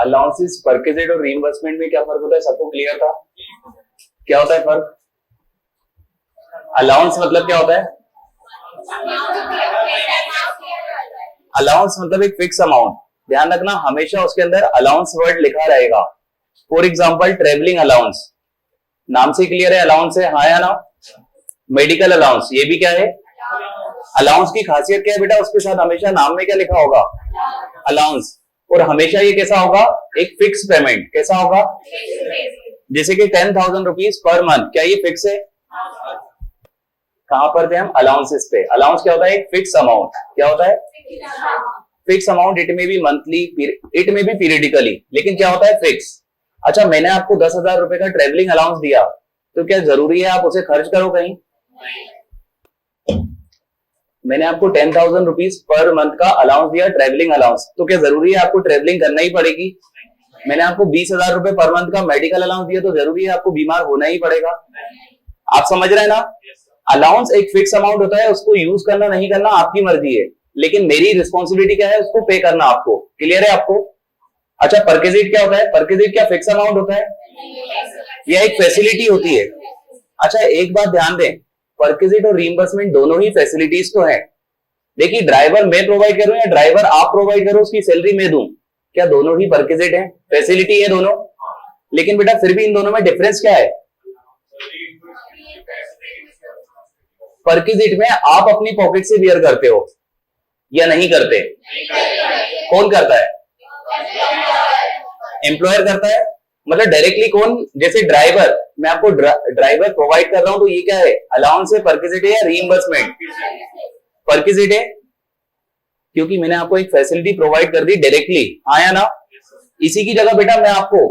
Allowances, perquisite और reimbursement में क्या फर्क होता है? सबको क्लियर था? क्या होता है फर्क? अलाउंस मतलब क्या होता है? अलाउंस मतलब एक फिक्स अमाउंट। ध्यान रखना, हमेशा उसके अंदर अलाउंस वर्ड लिखा रहेगा। फॉर एग्जाम्पल ट्रेवलिंग अलाउंस, नाम से क्लियर है अलाउंस है, हाँ या ना? मेडिकल अलाउंस, ये भी क्या है? अलाउंस की खासियत क्या है बेटा? उसके साथ हमेशा नाम में क्या लिखा होगा? अलाउंस। और हमेशा ये कैसा होगा? एक फिक्स पेमेंट। कैसा होगा? जैसे कि 10,000 रुपीज पर मंथ, क्या ये फिक्स है? कहां पर थे हम? अलाउंसेस पे। अलाउंस क्या होता है? एक फिक्स अमाउंट। क्या होता है? Fix amount. इट में भी मंथली, इट में भी पीरियडिकली, लेकिन क्या होता है? फिक्स। अच्छा, मैंने आपको 10,000 रुपए का ट्रेवलिंग अलाउंस दिया, तो क्या जरूरी है आप उसे खर्च करो कहीं? मैंने आपको 10,000 रुपीज पर मंथ का अलाउंस दिया, ट्रेवलिंग अलाउंस, तो क्या जरूरी है आपको ट्रेवलिंग करना ही पड़ेगी? मैंने आपको 20,000 रुपए पर मंथ का मेडिकल अलाउंस दिया, तो जरूरी है आपको बीमार होना ही पड़ेगा? आप समझ रहे हैं ना? अलाउंस एक फिक्स अमाउंट होता है, उसको यूज करना नहीं करना आपकी मर्जी है, लेकिन मेरी रिस्पॉन्सिबिलिटी क्या है? उसको पे करना आपको। क्लियर है आपको? अच्छा, परक्विजिट क्या होता है? परक्विजिट क्या फिक्स अमाउंट होता है? यह एक फैसिलिटी होती है। अच्छा, एक बात ध्यान दें, परक्विजिट और रीइंबर्समेंट दोनों ही फैसिलिटीज तो है। देखिए, ड्राइवर मैं प्रोवाइड करूं या ड्राइवर आप प्रोवाइड करो, उसकी सैलरी मैं दूं, क्या दोनों ही परक्विजिट है? फैसिलिटी है दोनों। लेकिन बेटा फिर भी इन दोनों में डिफरेंस क्या है? परक्विजिट में आप अपनी पॉकेट से बियर करते हो या नहीं करते? कौन करता है? एम्प्लॉयर करता है। मतलब डायरेक्टली कौन? जैसे ड्राइवर, मैं आपको ड्राइवर प्रोवाइड कर रहा हूं, तो ये क्या है? अलाउंस है, परक्विजिट है या रीइंबर्समेंट? परक्विजिट है, क्योंकि मैंने आपको एक फैसिलिटी प्रोवाइड कर दी डायरेक्टली, हाँ या ना? इसी की जगह बेटा मैं आपको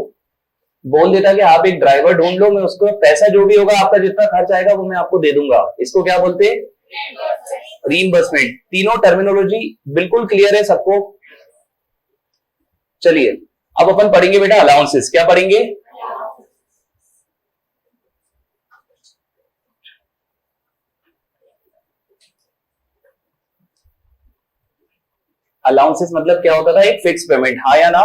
बोल देता कि आप एक ड्राइवर ढूंढ लो, मैं उसको पैसा जो भी होगा आपका जितना खर्च आएगा वो मैं आपको दे दूंगा। इसको क्या बोलते हैं? रीइंबर्समेंट। तीनों टर्मिनोलॉजी बिल्कुल क्लियर है सबको? चलिए अब अपन पढ़ेंगे बेटा अलाउंसेस। क्या पढ़ेंगे? अलाउंसेस मतलब क्या होता था? एक फिक्स पेमेंट, हाँ या ना?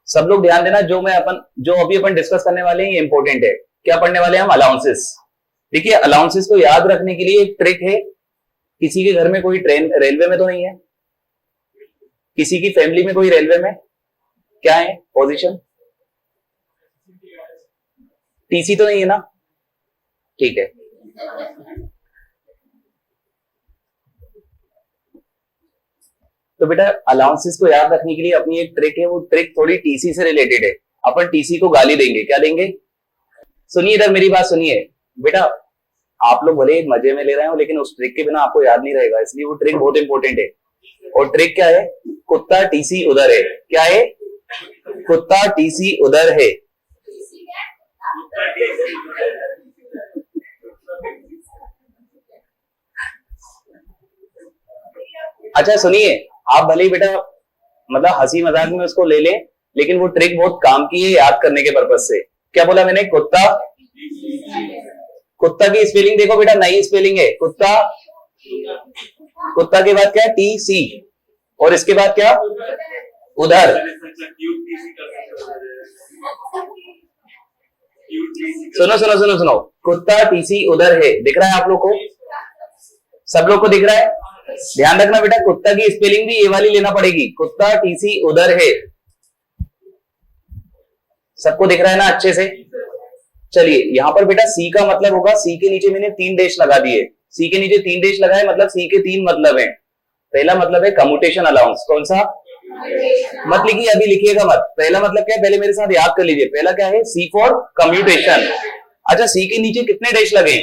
सब लोग ध्यान देना, जो अभी अपन डिस्कस करने वाले हैं ये इंपॉर्टेंट है। क्या पढ़ने वाले हैं हम? अलाउंसेस। देखिए, अलाउंसेस को याद रखने के लिए एक ट्रिक है। किसी के घर में कोई ट्रेन रेलवे में तो नहीं है? किसी की फैमिली में कोई रेलवे में? क्या है पोजीशन? टीसी तो नहीं है ना? ठीक है। तो बेटा अलाउंसेस को याद रखने के लिए अपनी एक ट्रिक है, वो ट्रिक थोड़ी टीसी से रिलेटेड है। अपन टीसी को गाली देंगे। क्या देंगे? सुनिए इधर, मेरी बात सुनिए बेटा, आप लोग भले मजे में ले रहे हो, लेकिन उस ट्रिक के बिना आपको याद नहीं रहेगा, इसलिए वो ट्रिक बहुत इंपॉर्टेंट है। और ट्रिक क्या है? कुत्ता टीसी उधर है। क्या है? कुत्ता टीसी उधर है। अच्छा सुनिए, आप भले ही बेटा मतलब हंसी मजाक में उसको ले लें, लेकिन वो ट्रिक बहुत काम की है याद करने के पर्पज से। क्या बोला मैंने? कुत्ता। कुत्ता की स्पेलिंग देखो बेटा, नई स्पेलिंग है कुत्ता। कुत्ता के बाद क्या है? T c. और इसके बाद क्या? उधर। सुनो सुनो सुनो सुनो, कुत्ता टीसी उधर है, दिख रहा है आप लोग को? सब लोग को दिख रहा है? ध्यान रखना बेटा, कुत्ता की स्पेलिंग भी ये वाली लेना पड़ेगी, कुत्ता टीसी उधर है। सबको दिख रहा है ना अच्छे से? चलिए यहां पर बेटा सी का मतलब होगा, सी के नीचे मैंने 3 डैश लगा दिए। सी के नीचे 3 डैश लगाए, मतलब सी के 3 मतलब हैं। पहला मतलब है कम्यूटेशन अलाउंस। कौन सा? मत लिखिए, अभी लिखिएगा मत। पहला मतलब क्या है? पहले मेरे साथ याद कर लीजिए। पहला क्या है? सी फॉर कम्यूटेशन। अच्छा, सी के नीचे कितने डैश लगे?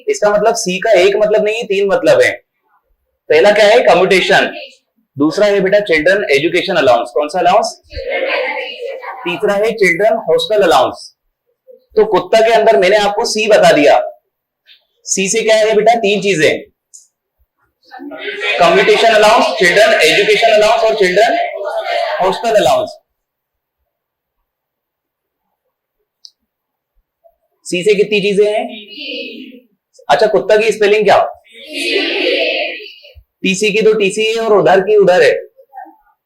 इसका मतलब सी का एक मतलब नहीं है, 3 मतलब है। पहला क्या है? कम्यूटेशन। दूसरा है बेटा चिल्ड्रन एजुकेशन अलाउंस। कौन सा अलाउंस? तीसरा है चिल्ड्रन हॉस्टल अलाउंस। तो कुत्ता के अंदर मैंने आपको सी बता दिया। सी से क्या है बेटा? 3 चीजें, commutation allowance, children education allowance और चिल्ड्रन हॉस्टल अलाउंस। सी से कितनी चीजें हैं? अच्छा, कुत्ता की स्पेलिंग क्या? टीसी की तो टीसी है और उधर की उधर है।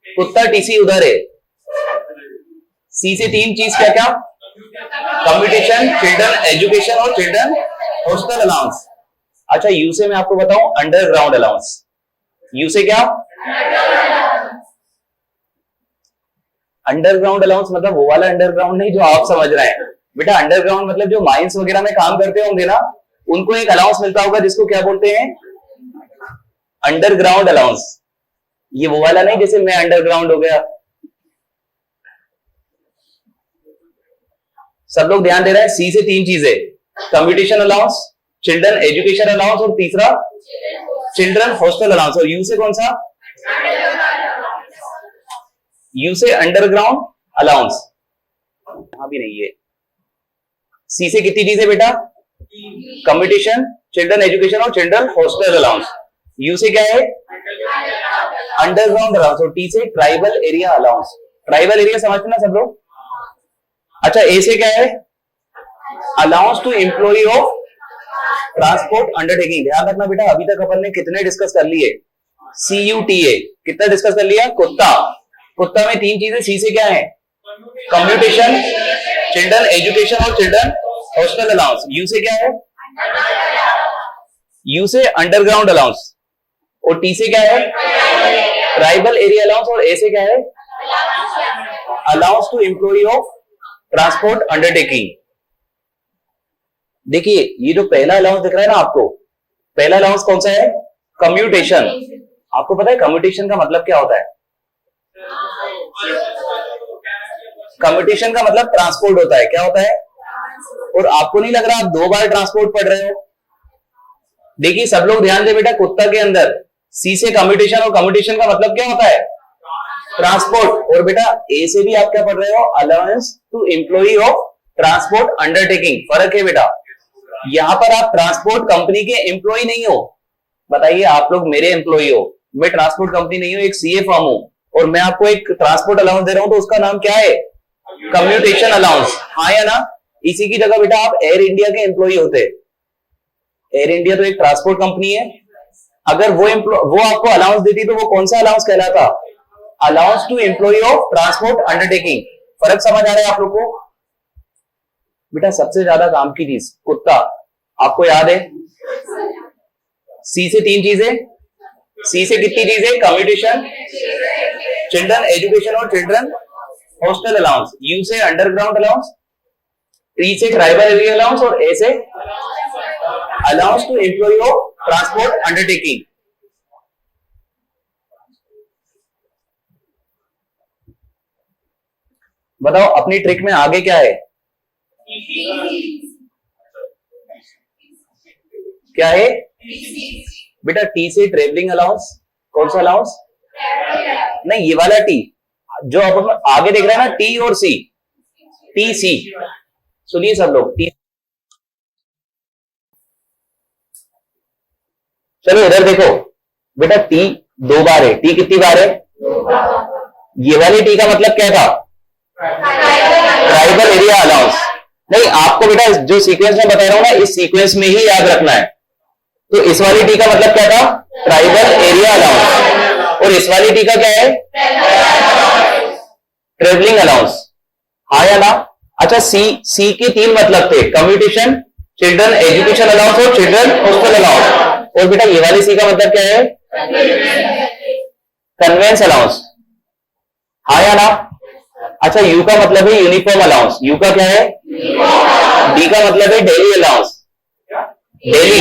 कुत्ता टीसी उधर है। सी से तीन चीज क्या क्या? कम्यूटेशन, चिल्ड्रन एजुकेशन और चिल्ड्रन हॉस्टल अलाउंस। अच्छा, यू से मैं आपको बताऊं अंडरग्राउंड अलाउंस। यू से क्या? अंडरग्राउंड अलाउंस मतलब वो वाला अंडरग्राउंड नहीं जो आप समझ रहे हैं बेटा। अंडरग्राउंड मतलब जो माइंस वगैरह में काम करते होंगे ना, उनको एक अलाउंस मिलता होगा जिसको क्या बोलते हैं? Underground allowance. ये वो वाला नहीं जैसे मैं अंडरग्राउंड हो गया। सब लोग ध्यान दे रहे हैं। सी से तीन चीजें, commutation allowance, children education allowance और तीसरा चिल्ड्रन हॉस्टल अलाउंस। और यू से कौन सा? यू से अंडरग्राउंड अलाउंस। यहां भी नहीं है। सी से कितनी चीजें बेटा? कम्यूटेशन, चिल्ड्रन एजुकेशन और चिल्ड्रन हॉस्टल अलाउंस। यू से क्या है? Underground allowance. और टी से tribal area allowance. Tribal area समझते ना सब लोग? अच्छा, ए से क्या है? Allowance to employ of transport undertaking. ध्यान रखना बेटा, अभी तक अपन ने कितने डिस्कस कर लिए? CUTA कितना डिस्कस कर लिया? कुत्ता। कुत्ता में तीन चीजें। सी से क्या है? कम्यूटेशन, चिल्ड्रन एजुकेशन और चिल्ड्रन हॉस्टल अलाउंस। यू से क्या है? यू से अंडरग्राउंड अलाउंस। और टी से क्या है? Tribal area allowance. और ए से क्या है? Allowance to employ of transport undertaking. देखिए, ये जो पहला अलाउंस दिख रहा है ना आपको, पहला अलाउंस कौन सा है? कम्यूटेशन। आपको पता है कम्यूटेशन का मतलब क्या होता है? कम्यूटेशन का मतलब ट्रांसपोर्ट होता है। क्या होता है? और आपको नहीं लग रहा आप दो बार ट्रांसपोर्ट पढ़ रहे हो? देखिए सब लोग ध्यान दे बेटा, कुत्ता के अंदर सी से कम्यूटेशन, और कम्यूटेशन का मतलब क्या होता है? ट्रांसपोर्ट। और बेटा ए से भी आप क्या पढ़ रहे हो? Allowance to employ of transport undertaking. फर्क है बेटा, यहां पर आप ट्रांसपोर्ट कंपनी के एम्प्लॉय नहीं हो। बताइए, आप लोग मेरे एम्प्लॉय हो, मैं ट्रांसपोर्ट कंपनी नहीं हूं, एक सीए फर्म हूं, और मैं आपको एक ट्रांसपोर्ट अलाउंस दे रहा हूं, तो उसका नाम क्या है? Commutation allowance. हाँ या ना? इसी की जगह बेटा आप एयर इंडिया के एम्प्लॉय होते। एयर इंडिया तो एक ट्रांसपोर्ट कंपनी है। अगर वो आपको अलाउंस देती तो वो कौन सा अलाउंस कहलाता? Allowance to employ of transport undertaking. फर्क समझ आ रहा है आप लोग को? बेटा सबसे ज्यादा काम की चीज कुत्ता, आपको याद है? सी से तीन चीजें। सी से कितनी चीजें? कम्यूटेशन, चिल्ड्रन एजुकेशन और चिल्ड्रन हॉस्टल अलाउंस। यू से अंडरग्राउंड अलाउंस, टी से ट्राइबल एरिया अलाउंस, और ए से allowance to employ of transport undertaking. बताओ अपनी ट्रिक में आगे क्या है? क्या है बेटा? टी से ट्रेवलिंग अलाउंस। कौन सा अलाउंस? नहीं, ये वाला टी जो अब आगे देख रहे हैं ना, टी और सी। टी सी, सुनिए सब लोग। टी, चलो इधर देखो बेटा, टी दो बार है। टी कितनी बार है? ये वाली टी का मतलब क्या था? Tribal area allowance. नहीं, आपको बेटा जो सीक्वेंस में बता रहा हूं ना, इस सीक्वेंस में ही याद रखना है। तो इस वाली टी का मतलब क्या था? Tribal area allowance. और इस वाली टी का क्या है? Travelling allowance. हाँ या ना? अच्छा, सी के तीन मतलब थे, कम्यूटेशन, चिल्ड्रन एजुकेशन अलाउंस और चिल्ड्रन हॉस्टल अलाउंस। और बेटा ये वाली सी का मतलब क्या है? Convince allowance. हाँ या ना? अच्छा, यू का मतलब है यूनिफॉर्म अलाउंस। यू का क्या है? डी का मतलब है डेली अलाउंस। डेली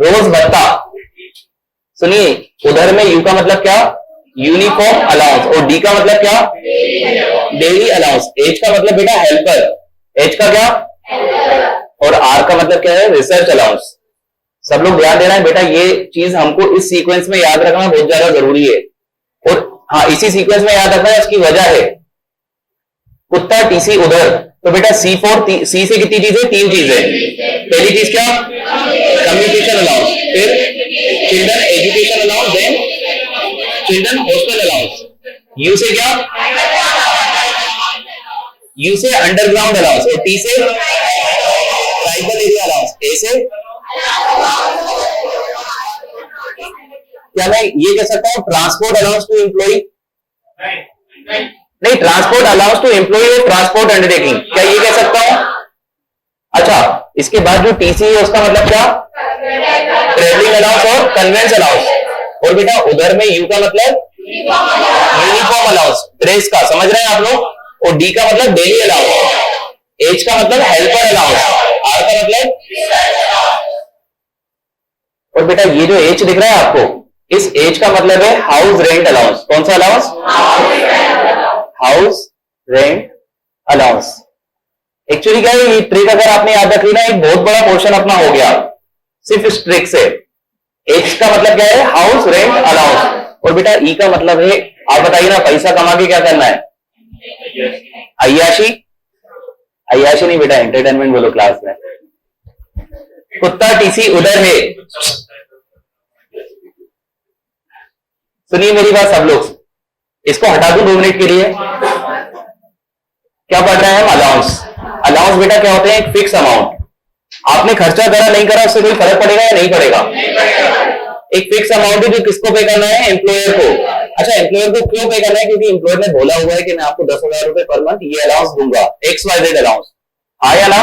रोज भत्ता। सुनिए, उधर में यू का मतलब क्या? Uniform allowance. और डी का मतलब क्या? Daily allowance. एच का मतलब बेटा हेल्पर। एच का क्या? और आर का मतलब क्या है? Research allowance. सब लोग ध्यान देना है बेटा, ये चीज हमको इस सीक्वेंस में याद रखना बहुत ज्यादा जरूरी है। और हाँ, इसी सीक्वेंस में याद रखना है, इसकी वजह है कुत्ता टीसी उधर। तो बेटा सी से कितनी चीजें? तीन चीजें। पहली चीज क्या? कम्युनिकेशन अलाउंस, फिर children education allowance, then children hostel allowance. You से क्या? यू से अंडरग्राउंड अलाउंस। और टी से ट्राइबल एरिया अलाउंस। ए से क्या मैं ये कह सकता हूं ट्रांसपोर्ट अलाउंस टू एम्प्लॉय? नहीं, transport allowance to employ of transport undertaking, क्या ये कह सकता हूं? अच्छा, इसके बाद जो टीसी है उसका मतलब क्या? ट्रेवलिंग अलाउंस और कन्वेंस अलाउंस। और बेटा उधर में यू का मतलब यूनिफॉर्म अलाउंस, ड्रेस का, समझ रहे हैं आप लोग? और डी का मतलब डेली अलाउंस, एच का मतलब हेल्पर अलाउंस, आर का मतलब। और बेटा ये जो एच दिख रहा है आपको, इस एच का मतलब है हाउस रेंट अलाउंस। कौन सा allowance? House rent allowance. Actually क्या है, ये ट्रिक अगर आपने याद रख ली ना, एक बहुत बड़ा पोर्शन अपना हो गया सिर्फ इस ट्रिक से। एच का मतलब क्या है? House rent allowance. और बेटा ई का मतलब है, आप बताइए ना, पैसा कमा के क्या करना है? अय्याशी। अय्याशी नहीं बेटा, एंटरटेनमेंट बोलो क्लास में। कुत्ता टीसी उधर है। सुनिए मेरी बात सब लोग, इसको हटा दूं 2 मिनट के लिए। क्या पढ़ रहे हैं हम? अलाउंस। अलाउंस बेटा क्या होते हैं? एक फिक्स अमाउंट। आपने खर्चा करा नहीं करा उससे कोई फर्क पड़ेगा या नहीं पड़ेगा? एक फिक्स अमाउंट है जो किसको पे करना है? एम्प्लॉयर को। अच्छा, एम्प्लॉयर को क्यों पे करना है? क्योंकि एम्प्लॉयर ने बोला हुआ है कि मैं आपको 10,000 रुपए पर मंथ ये अलाउंस दूंगा, XYZ अलाउंस। आया ना?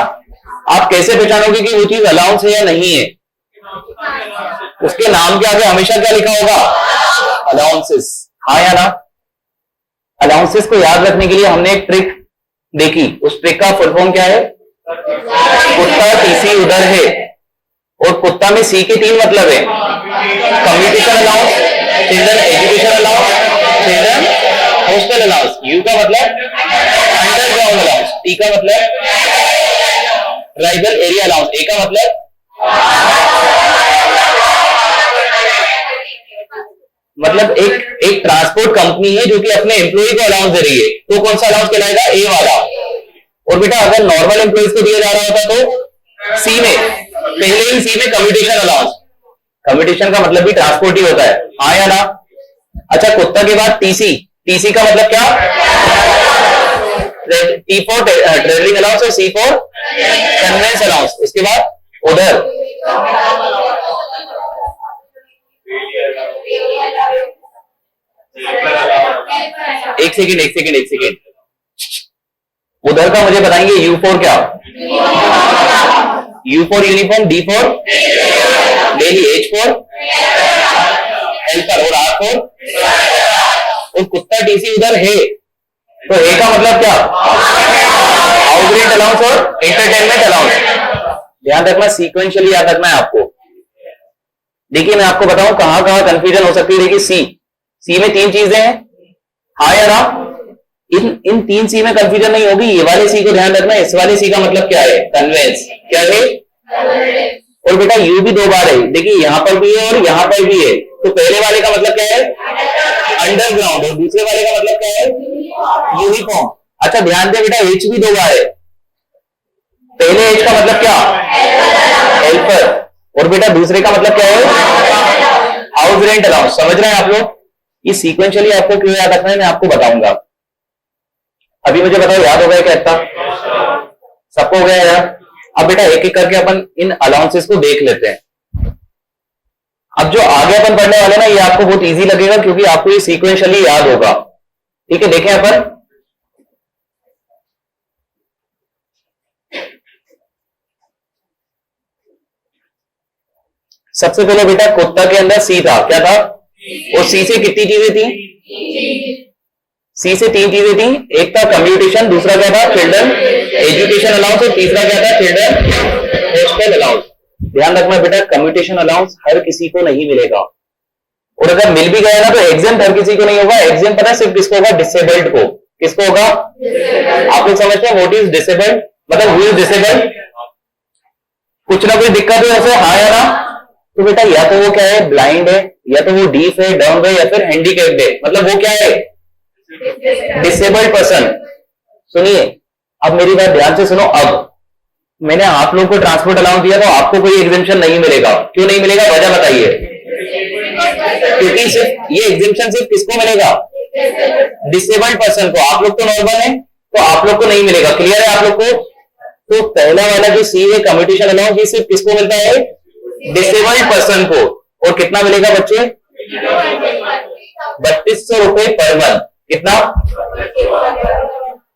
आप कैसे पहचानोगे कि वो चीज अलाउंस है या नहीं है? उसके नाम के आगे हमेशा क्या लिखा होगा? अलाउंसेस। हाँ या ना? अलाउंसेस को याद रखने के लिए हमने एक ट्रिक देखी, उस ट्रिक का फुल फॉर्म क्या है? कुत्ता टीसी उधर है। और कुत्ता में सी के 3 मतलब है, communication allowance, children education allowance, children hostel allowance. You का मतलब अंडरग्राउंड अलाउंस, टी का मतलब ट्राइबल एरिया अलाउंस, ए का मतलब एक ट्रांसपोर्ट कंपनी है जो कि अपने एम्प्लॉय को अलाउंस दे रही है, तो कौन सा अलाउंस कहलाएगा? ए वाला। और बेटा अगर नॉर्मल एम्प्लॉइज को दिया जा रहा होता तो सी में, पहले ही सी में कम्युनिकेशन अलाउंस। कम्युनिकेशन का मतलब भी ट्रांसपोर्ट ही होता है। हाँ या ना? अच्छा, कुत्ता के बाद टीसी। टीसी का मतलब क्या? टी फॉर ट्रेवलिंग अलाउंस और सी फॉर कन्वेंस अलाउंस। उसके बाद उधर एक सेकेंड। उधर का मुझे बताएंगे यू फॉर क्या? You for uniform, D for daily, H for helper और आर फॉर। और कुत्ता टीसी उधर है, तो ए का मतलब क्या? हाउस रेंट अलाउंस और एंटरटेनमेंट अलाउंस। ध्यान रखना, सीक्वेंशियली याद रखना है आपको। देखिए मैं आपको बताऊं कहां कहां कंफ्यूजन हो सकती है। देखिए सी में 3 चीजें हैं। हाँ या ना? इन 3 सी में कंफ्यूजन नहीं होगी। ये वाले सी को ध्यान रखना, इस वाले सी का मतलब क्या है? कन्वेंस। क्या है? और बेटा यू भी 2 बार है, देखिए यहां पर भी है और यहां पर भी है। तो पहले वाले का मतलब क्या है? अंडरग्राउंड। और दूसरे वाले का मतलब क्या है? यूनिफॉर्म। अच्छा ध्यान दे बेटा, एच भी 2 बार है। पहले एच का मतलब क्या? हेल्पर। और बेटा दूसरे का मतलब क्या है? House rent allowance. समझ रहे हैं आप लोग? ये सीक्वेंशियली आपको क्यों याद रखना है, मैं आपको बताऊंगा। अभी मुझे बताओ, याद हो गया क्या इतना? सबको हो गया यार? अब बेटा एक एक करके अपन इन अलाउंसेस को देख लेते हैं। अब जो आगे अपन पढ़ने वाले ना, ये आपको बहुत इजी लगेगा क्योंकि आपको ये सीक्वेंशियली याद होगा। ठीक है, देखें अपन। सबसे पहले बेटा कुत्ता के अंदर सी था, क्या था? और सी से कितनी चीजें थी? सी से 3 चीजें थी। एक था कम्युनिकेशन, दूसरा क्या था? चिल्ड्रन एजुकेशन अलाउंस, और तीसरा क्या था? Children hostel allowance. ध्यान रखना बेटा, कम्युनिकेशन अलाउंस हर किसी को नहीं मिलेगा, और अगर मिल भी गया ना तो एग्जाम हर किसी को नहीं होगा। एग्जाम पता है सिर्फ किसको होगा? डिसेबल्ड को। किसको होगा? आप लोग समझते हैं व्हाट इज डिसेबल्ड? मतलब हु इज डिसेबल्ड? कुछ ना कुछ दिक्कत है ऐसे, हाँ या ना? तो बेटा या तो वो क्या है? ब्लाइंड है, या तो वो डीफ है, डम्ब है, या फिर हैंडीकैप्ड है। मतलब वो क्या है? Disabled person. सुनिए अब मेरी बात ध्यान से सुनो। अब मैंने आप लोगों को ट्रांसपोर्ट अलाउंस दिया तो आपको कोई एग्जेम्पशन नहीं मिलेगा। क्यों नहीं मिलेगा? वजह बताइए। क्योंकि सिर्फ ये एग्जेम्पशन सिर्फ किसको मिलेगा? डिसेबल्ड पर्सन को। आप लोग तो नॉर्मल है तो आप लोग को नहीं मिलेगा। क्लियर है आप लोग को? तो पहला वाला जो सी है कम्युनिकेशन अलाउंस, ये सिर्फ किसको मिलता है? डिसेबल्ड पर्सन को। और कितना मिलेगा बच्चे? 3200 रुपए पर मंथ। कितना?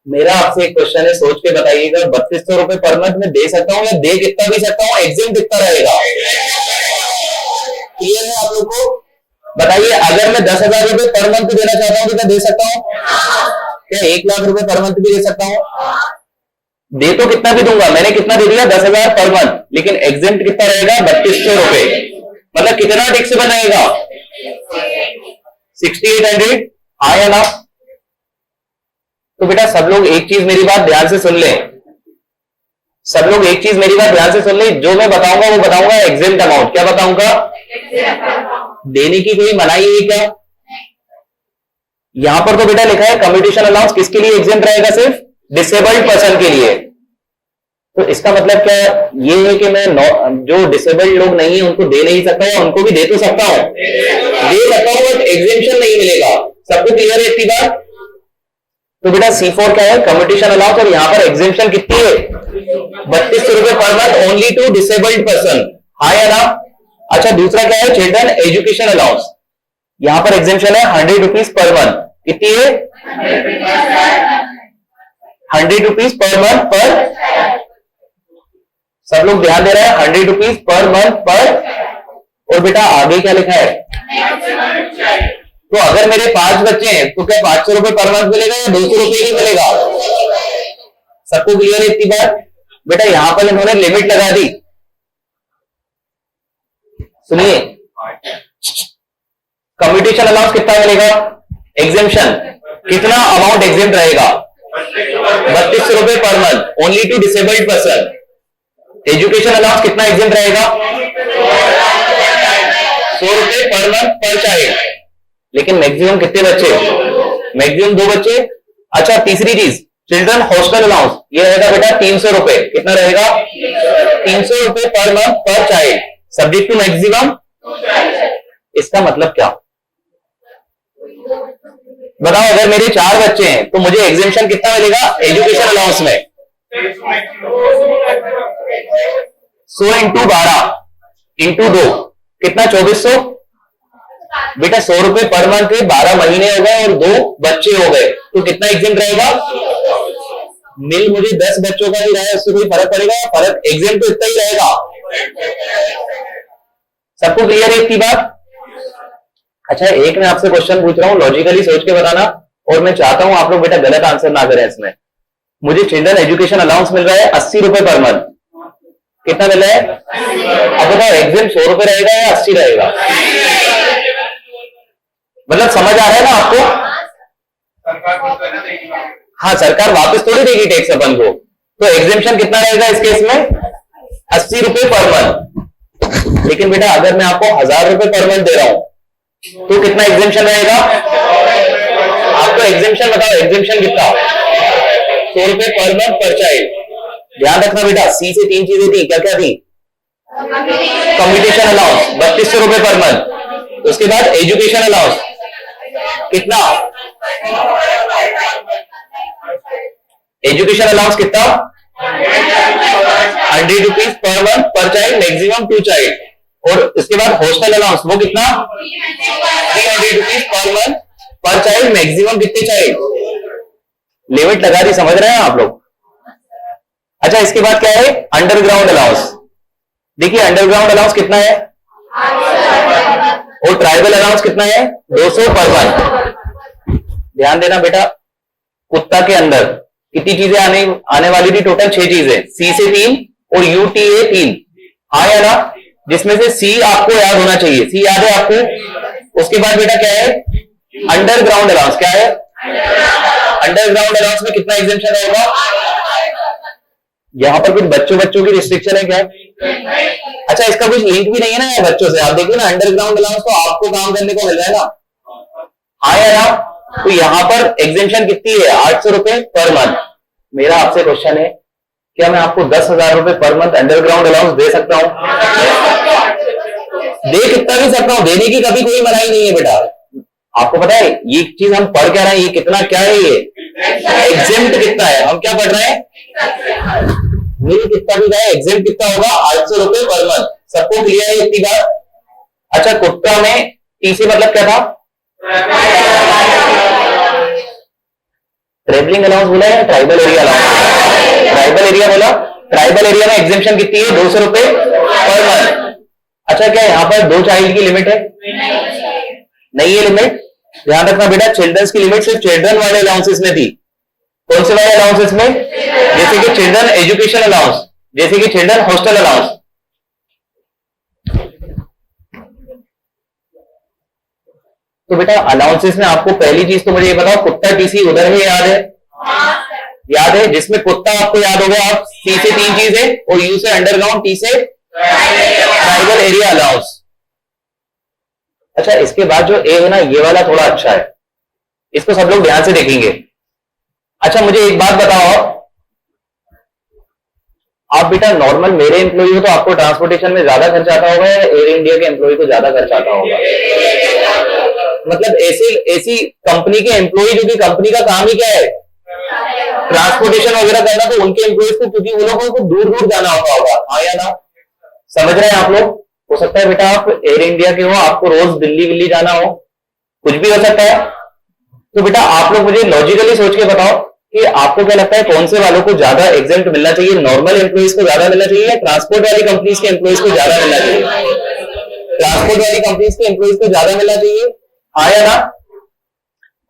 मेरा आपसे एक क्वेश्चन है, सोच के बताइएगा, 3200 रुपए पर मंथ में दे सकता हूँ या दे कितना भी सकता हूँ, एग्जिम कितना रहेगा? क्लियर है आप लोग को? बताइए, अगर मैं 10,000 रुपए पर मंथ देना चाहता हूँ तो क्या दे सकता हूँ? क्या 1,00,000 रुपए पर मंथ भी दे सकता हूँ? दे तो कितना भी दूंगा, मैंने कितना दे दिया? 10,000 पर मंथ, लेकिन एग्जिम कितना रहेगा? 3200 रुपए। मतलब कितना टैक्स बनाएगा? 6800। हाँ या ना? तो बेटा सब लोग एक चीज मेरी बात ध्यान से सुन लें, सब लोग एक चीज मेरी बात ध्यान से सुन लें, जो मैं बताऊंगा वो बताऊंगा एग्जिम्ट अमाउंट। क्या बताऊंगा? देने की कोई मनाही है क्या? यहां पर तो बेटा लिखा है कम्युटेशन अलाउंस किसके लिए एग्जिम्ट रहेगा? सिर्फ डिसेबल्ड पर्सन के लिए। तो इसका मतलब क्या है? ये है कि मैं जो डिसेबल्ड लोग नहीं है उनको दे नहीं सकता, या उनको भी दे तो सकता हूं, दे सकता हूं, बट एग्जेम्पशन नहीं मिलेगा। सबको क्लियर है इतनी बात? तो बेटा C4 क्या है? कम्युटेशन अलाउंस, और यहां पर एग्जेम्पशन कितनी है? 3200 रुपए पर month only to disabled person. हाँ या ना? अच्छा, दूसरा क्या है? Children education allowance. यहां पर एग्जेम्पशन है 100 रुपीज पर मंथ। कितनी है? 100 रुपीज पर मंथ पर। सब लोग ध्यान दे रहे हैं? 100 रुपीज पर मंथ पर। और बेटा आगे क्या लिखा है? तो अगर मेरे 5 बच्चे हैं तो क्या 500 रुपए पर मंथ मिलेगा या 200 रुपए ही मिलेगा? सबको क्लियर है इतनी बात? बेटा यहां पर इन्होंने लिमिट लगा दी, सुनिए। कम्युटेशन अलाउंस कितना मिलेगा? एग्जेम्पशन कितना अमाउंट एग्जेम्प्ट रहेगा? 3200 रुपए पर month only to disabled person. Education allowance कितना एग्जेम्प्ट रहेगा? 100 रुपए पर मंथ पर चाइल्ड, लेकिन मैक्सिमम कितने बच्चे? मैक्सिमम 2 बच्चे। अच्छा, तीसरी चीज चिल्ड्रन हॉस्टल अलाउंस, ये रहेगा बेटा 300 रुपए। कितना रहेगा? 300 रुपए पर मंथ पर चाइल्ड, सब्जेक्ट टू मैक्सिमम। इसका मतलब क्या? बताओ, अगर मेरे 4 बच्चे हैं तो मुझे एग्जेम्पशन कितना मिलेगा एजुकेशन अलाउंस में? 100 इंटू 12 इंटू 2 कितना? 2400। बेटा 100 रुपए पर मंथ है, 12 महीने हो गए और 2 बच्चे हो गए, तो कितना एग्जेम्प्ट रहेगा? मिल मुझे 10 बच्चों का ही रहा है, उससे कोई फर्क पड़ेगा? फर्क एग्जेम्प्ट तो इतना ही रहेगा। सबको क्लियर है इतनी बात? अच्छा, एक मैं आपसे क्वेश्चन पूछ रहा हूं, लॉजिकली सोच के बताना, और मैं चाहता हूं आप लोग बेटा गलत आंसर ना करें इसमें। मुझे चिल्ड्रन एजुकेशन अलाउंस मिल रहा है 80 रुपए पर मंथ। कितना मिल रहा है? अब बताओ, एग्जाम 100 रुपए रहेगा या 80 रहेगा? मतलब समझ आ रहा है ना आपको? हाँ, सरकार वापस थोड़ी देगी टैक्स अपन को। तो एग्जेम्पशन कितना रहेगा इस केस में? 80 रुपए पर मंथ। लेकिन बेटा अगर मैं आपको 1000 रुपए पर मंथ दे रहा हूं तो कितना एग्जेम्पशन रहेगा? आपको एग्जेम्पशन बताओ, एग्जेम्पशन कितना? 100 रुपए पर मंथ पर चाइल्ड। ध्यान रखना बेटा, सी से 3 चीजें थी, क्या क्या थी? कम्युटेशन अलाउंस 3200 रुपए पर मंथ, उसके बाद एजुकेशन अलाउंस कितना? एजुकेशन अलाउंस कितना? 100 रुपीज पर मंथ पर चाइल्ड, मैक्सिमम 2 चाइल्ड। और इसके बाद हॉस्टल अलाउंस वो कितना? 300 रुपीज पर मंथ पर चाइल्ड, मैक्सिमम कितने चाइल्ड? लिमिट लगा दी, समझ रहे हैं आप लोग? अच्छा, इसके बाद क्या है? Underground allowance. देखिए अंडरग्राउंड अलाउंस कितना है? और ट्राइबल अलाउंस कितना है? 200 पर मंथ। ध्यान देना बेटा, कुत्ता के अंदर कितनी चीजें आने वाली थी? टोटल 6 चीजें, सी से 3 और UTA 3। हाँ या ना? जिसमें से सी आपको याद होना चाहिए। सी याद है आपको? उसके बाद बेटा क्या है? Underground allowance. क्या है? अंडरग्राउंड अलाउंस में कितना एग्जेम्पशन रहेगा? यहां पर कुछ बच्चों की रिस्ट्रिक्शन है क्या? अच्छा, इसका कुछ लिंक भी नहीं है ना बच्चों से। आप देखिए ना, अंडरग्राउंड अलाउंस तो आपको काम करने को मिल रहा है ना। हाँ या ना? तो यहां पर एग्जेम्पशन कितनी है? 800 रुपए पर मंथ। मेरा आपसे क्वेश्चन है, क्या मैं आपको 10,000 रुपए पर मंथ अंडरग्राउंड अलाउंस दे सकता हूं? दे कितना भी सकता हूं, देने की कभी कोई मनाही नहीं है बेटा। आपको पता है ये चीज हम पढ़ क्या रहे हैं? ये कितना क्या है? ये एग्जेम्प्ट कितना है? हम क्या पढ़ रहे हैं? मिल कितना भी जाए, एग्जेम्प्ट कितना होगा? 800 रुपए पर मंथ। सबको क्लियर है इतनी बात? अच्छा, कुत्ता में टी से मतलब क्या था? ट्रेवलिंग अलाउंस बोला या tribal area allowance? Tribal area बोला। ट्राइबल एरिया में एग्जेम्पशन कितनी है? 200 रुपए पर मंथ। अच्छा, क्या यहाँ पर 2 चाइल्ड की लिमिट है? नहीं है लिमिट। ध्यान रखना बेटा, चिल्ड्रंस की लिमिट सिर्फ चिल्ड्रन वाले अलाउंसेस में थी। कौन से वाले अलाउंसेस में? जैसे कि चिल्ड्रन एजुकेशन अलाउंस, जैसे कि चिल्ड्रन हॉस्टल अलाउंस। तो बेटा अलाउंसेस में आपको पहली चीज तो मुझे ये बताओ, कुत्ता टीसी उधर है, याद है? याद है? जिसमें कुत्ता आपको याद होगा, आप सी से 3 चीजें और यू से अंडरग्राउंड, टी से ट्राइबल एरिया अलाउंस। अच्छा, इसके बाद जो ए है ना, ये वाला थोड़ा अच्छा है, इसको सब लोग ध्यान से देखेंगे। अच्छा, मुझे एक बात बताओ, आप बेटा नॉर्मल मेरे एम्प्लॉई हो तो आपको ट्रांसपोर्टेशन में ज्यादा खर्च आता होगा या एयर इंडिया के एम्प्लॉई को ज्यादा खर्च आता होगा? मतलब ऐसी कंपनी के एम्प्लॉई जो कि कंपनी का काम ही क्या है, ट्रांसपोर्टेशन वगैरह करना, तो उनके एम्प्लॉइज को, क्योंकि उन लोगों को दूर दूर जाना होगा। हाँ या ना? समझ रहे हैं आप लोग? हो सकता है बेटा आप एयर इंडिया के हो, आपको रोज दिल्ली विल्ली जाना हो, कुछ भी हो सकता है। तो बेटा आप लोग मुझे लॉजिकली सोच के बताओ कि आपको क्या लगता है, कौन से वालों को ज्यादा एग्जेम्प्ट मिलना चाहिए? नॉर्मल एम्प्लॉइज को ज्यादा मिलना चाहिए या ट्रांसपोर्ट वाली कंपनीज के एम्प्लॉइज को ज्यादा मिलना चाहिए? ट्रांसपोर्ट वाली कंपनीज के एम्प्लॉइज को ज्यादा मिलना चाहिए। हाँ या ना?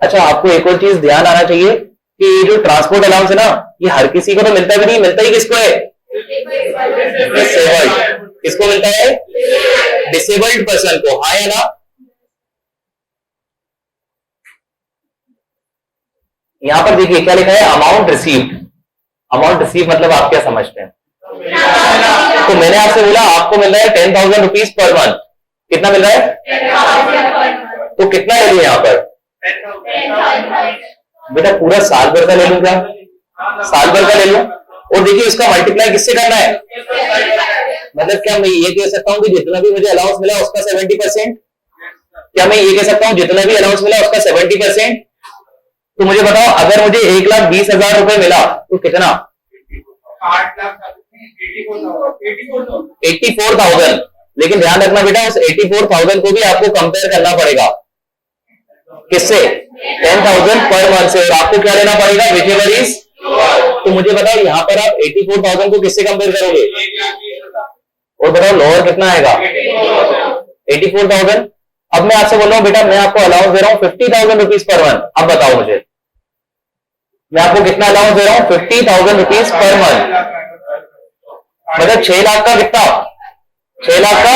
अच्छा, आपको एक और चीज ध्यान आना चाहिए कि ये जो ट्रांसपोर्ट अलाउंस है ना, ये हर किसी को तो मिलता भी नहीं, मिलता ही किसको है? डिसेबल्ड। किसको मिलता है? डिसेबल्ड पर्सन को। हाँ या ना? यहां पर देखिए क्या लिखा है, अमाउंट रिसीव्ड। अमाउंट रिसीव मतलब आप क्या समझते हैं? तो मैंने आपसे बोला आपको मिल रहा है 10,000 रुपीज पर मंथ। कितना मिल रहा है? तो कितना ले लूं यहां पर? बेटा पूरा साल भर का ले लूं क्या? साल भर का ले लूं, और देखिए इसका मल्टीप्लाई किससे करना है? मतलब क्या मैं ये कह सकता हूं कि जितना भी मुझे अलाउंस मिला उसका 70%? क्या मैं ये कह सकता हूं जितना भी अलाउंस मिला उसका 70%? तो मुझे बताओ, अगर मुझे 1,20,000 रुपए मिला तो कितना? 84,000। लेकिन ध्यान रखना बेटा, उस 84,000 को भी आपको कंपेयर करना पड़ेगा किससे? 10,000 पर मंथ से। और आपको क्या लेना पड़ेगा? Whichever is. तो मुझे बताओ यहां पर आप 84,000 को किससे कंपेयर करोगे? और बताओ लोअर कितना आएगा? 84,000। अब मैं आपसे बोल रहा हूं बेटा, मैं आपको अलाउंस दे रहा हूं 50,000 रुपीज पर मंथ। अब बताओ मुझे, मैं आपको कितना अलाउंस दे रहा हूं? 50,000 रुपीज पर मंथ। मतलब 6 लाख का कितना? 6 लाख का।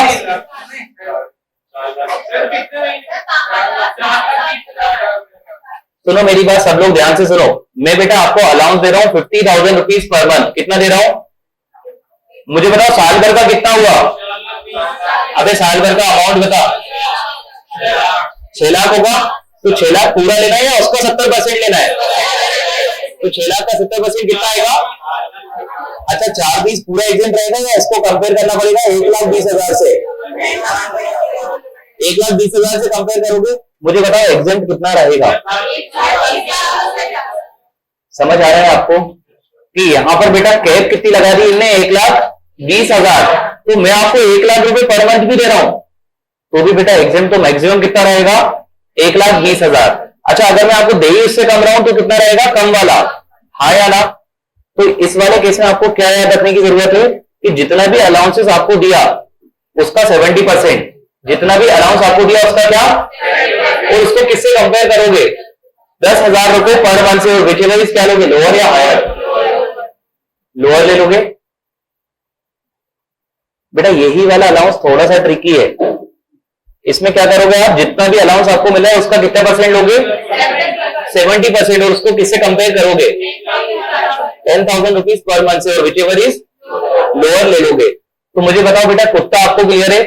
सुनो मेरी बात, सब लोग ध्यान से सुनो। मैं बेटा आपको अलाउंस दे रहा हूं 50,000 रुपीज पर मंथ। कितना दे रहा हूं? मुझे बताओ साल भर का कितना हुआ? अबे साल भर का अमाउंट बता। 6 लाख होगा। तो 6 लाख पूरा लेना है या उसका 70% लेना है? तो 6 लाख का 70% कितना आएगा? अच्छा, 4,20 पूरा एग्जेंट रहेगा या इसको कंपेयर करना पड़ेगा 1,20,000 से? 1,20,000 से कंपेयर करोगे। मुझे बताओ एग्जेंट कितना रहेगा? समझ आ रहा है आपको कि यहां पर बेटा कैप कितनी लगा दी इनने? 1,20,000। तो मैं आपको 1 लाख रुपए पर मंथ भी दे रहा हूं तो भी बेटा एग्जेंट तो मैक्सिमम कितना रहेगा? 1,20,000। अच्छा, अगर मैं आपको दे ही उससे कम रहा हूं तो कितना रहेगा? कम वाला। हाँ या ना? तो इस वाले केस में आपको क्या याद रखने की जरूरत है कि जितना भी अलाउंसेस आपको दिया उसका 70%, जितना भी अलाउंस आपको दिया उसका क्या? और उसको किससे कंपेयर करोगे? 10,000 रुपए पर मंथ से। और विचेवर क्या लोगे, लोअर या हायर? लोअर ले लोगे। बेटा यही वाला अलाउंस थोड़ा सा ट्रिकी है। इसमें क्या करोगे आप? जितना भी अलाउंस आपको मिला है उसका कितना परसेंट लोगे? 70%। और उसको किससे कंपेयर करोगे? 10,000 रुपीज पर मंथ से। और विचएवर इज लोअर ले लोगे। तो मुझे बताओ बेटा, कुत्ता आपको क्लियर है?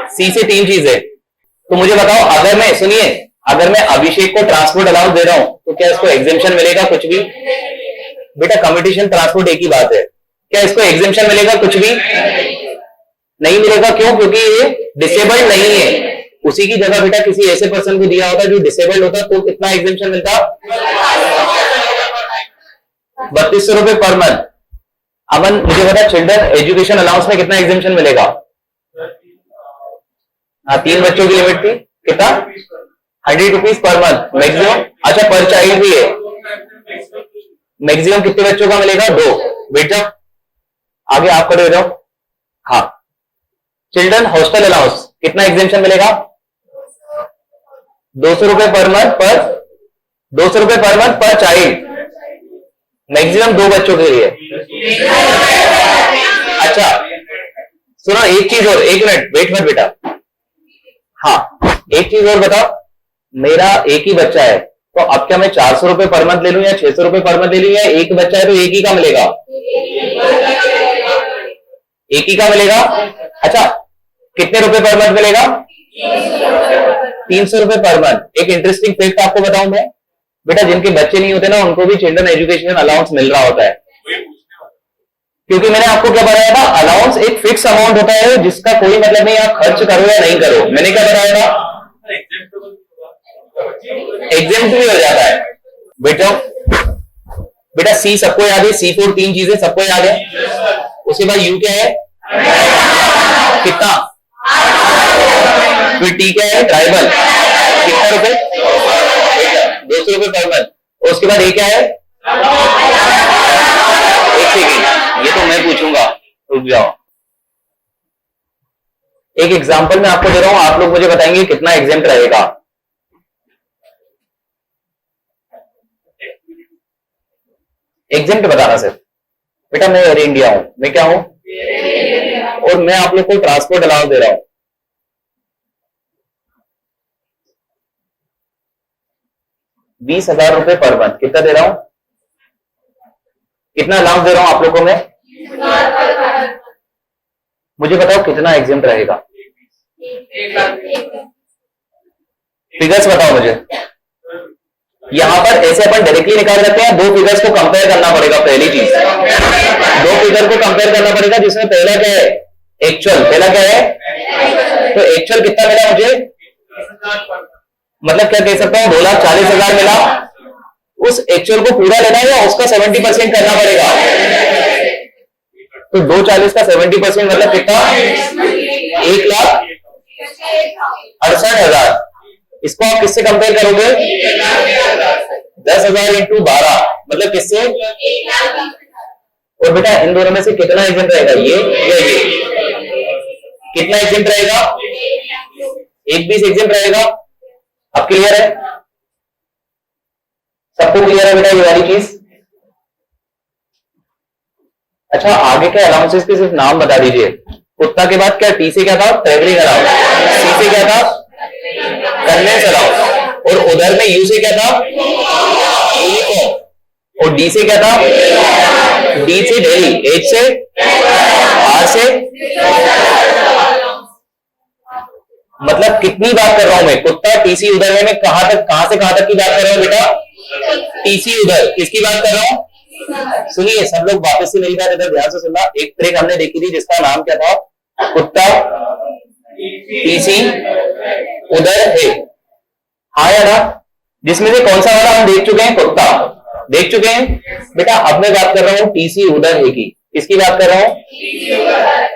सी से 3 चीज है। तो मुझे बताओ, अगर मैं, सुनिए, अगर मैं अभिषेक को ट्रांसपोर्ट अलाउंस दे रहा हूं तो क्या इसको एग्जेम्पशन मिलेगा? कुछ भी। बेटा कम्युनिकेशन ट्रांसपोर्ट एक ही बात है, क्या इसको एग्जेम्पशन मिलेगा? कुछ भी नहीं मिलेगा। क्यों? क्योंकि ये डिसेबल्ड नहीं है। उसी की जगह बेटा किसी ऐसे पर्सन को दिया होता जो डिसेबल्ड होता तो कितना एग्जेम्पशन मिलता? 3,200 रुपए पर मंथ। अमन मुझे बता, चिल्ड्रन एजुकेशन अलाउंस में कितना एग्जेम्पशन मिलेगा? हाँ, 3 बच्चों की लिमिट थी। कितना? 100 रुपीज पर मंथ मैक्सिमम। अच्छा, पर चाइल्ड भी है। मैक्सिमम कितने बच्चों का मिलेगा? 2। बैठ जाओ, आगे आप खड़े हो जाओ। हाँ, चिल्ड्रन हॉस्टल अलाउंस कितना एग्जेम्पशन मिलेगा? 200 रुपए पर मंथ पर 200 रुपए पर मंथ पर चाइल्ड, मैक्सिमम 2 बच्चों के लिए। अच्छा सुनो, एक चीज और, 1 मिनट वेट मत बेटा। हाँ, एक चीज और बताओ, मेरा एक ही बच्चा है तो अब क्या मैं 400 रुपए पर मंथ ले लूं या 600 रुपए पर मंथ ले लूं, या एक बच्चा है तो एक ही का मिलेगा? एक ही का मिलेगा। अच्छा, कितने रुपए पर मंथ मिलेगा? 300 रुपए पर मंथ। एक इंटरेस्टिंग फैक्ट आपको बताऊं मैं, बेटा जिनके बच्चे नहीं होते ना उनको भी चिल्ड्रन एजुकेशन अलाउंस मिल रहा होता है, क्योंकि मैंने आपको क्या बताया था, अलाउंस एक फिक्स अमाउंट होता है जिसका कोई मतलब नहीं आप खर्च करो या नहीं करो। मैंने क्या बताया था? एग्जेम्प्ट भी हो जाता है। बेटा बेटा सी सबको याद है, C4 3 चीजें सबको याद है। उसके बाद यू क्या है? कितना? फिर टी क्या है? ट्राइबल, कितना रुपए? 200 रुपए पर मंथ। उसके बाद ए क्या है? एक सेकेंड, ये तो मैं पूछूंगा, रुक जाओ। एक एग्जांपल मैं आपको दे रहा हूं, आप लोग मुझे बताएंगे कितना एग्जेम्प्ट रहेगा। एग्जेम्प्ट बताना सिर्फ। बेटा मैं एयर इंडिया हूं, मैं क्या हूं? और मैं आप लोग को ट्रांसपोर्ट अलाउंस दे रहा हूं 20,000 रुपए पर मंथ। कितना दे रहा हूं? कितना अलाउंस दे रहा हूं आप लोगों को मैं? मुझे बताओ कितना एग्जेम्प्ट रहेगा? फिगर्स बताओ मुझे। यहां पर ऐसे अपन डायरेक्टली निकाल सकते हैं, 2 फिगर्स को कंपेयर करना पड़ेगा। पहली चीज 2 फिगर को कंपेयर करना पड़ेगा, जिसमें पहला क्या है? एक्चुअल। पहला क्या है? तो एक्चुअल कितना मिला मुझे? मतलब क्या कह सकता हूं, 2,40,000 मिला। उस एक्चुअल को पूरा लेना है या उसका 70% करना पड़ेगा? तो 240 का 70% मतलब कितना? 1,68,000। इसको आप किससे कंपेयर करोगे? 10,000 इंटू 12 मतलब किससे? और बेटा इन दोनों में से कितना एग्जेम्प्ट रहेगा? ये या ये? कितना एग्जेम्प्ट रहेगा? 1 20 एग्जेम्प्ट रहेगा। अब क्लियर है? सबको क्लियर है बेटा ये वाली चीज? अच्छा, आगे के अलाउंसेस के सिर्फ नाम बता दीजिए। कुत्ता के बाद क्या? टी से क्या था? Travelling allowance. सी से क्या था? Convince allowance. और उधर में यू से क्या था? यूनिफॉर्म। और डी से क्या था? डी से डेली। एच से? आर से? मतलब कितनी बात कर रहा हूं मैं? कुत्ता, टीसी उधर है। मैं कहां से कहां तक की बात कर रहा हूं बेटा? टीसी उधर। किसकी बात कर रहा हूं? सुनिए सब लोग वापस से मेरी बात इधर ध्यान से सुनना। एक ट्रिक हमने देखी थी जिसका नाम क्या था? कुत्ता, टीसी उधर है। हाँ या ना? जिसमें से कौन सा वाला हम देख चुके हैं? कुत्ता देख चुके हैं बेटा। अब मैं बात कर रहा हूं टीसी उधर है की। किसकी बात कर रहा हूं?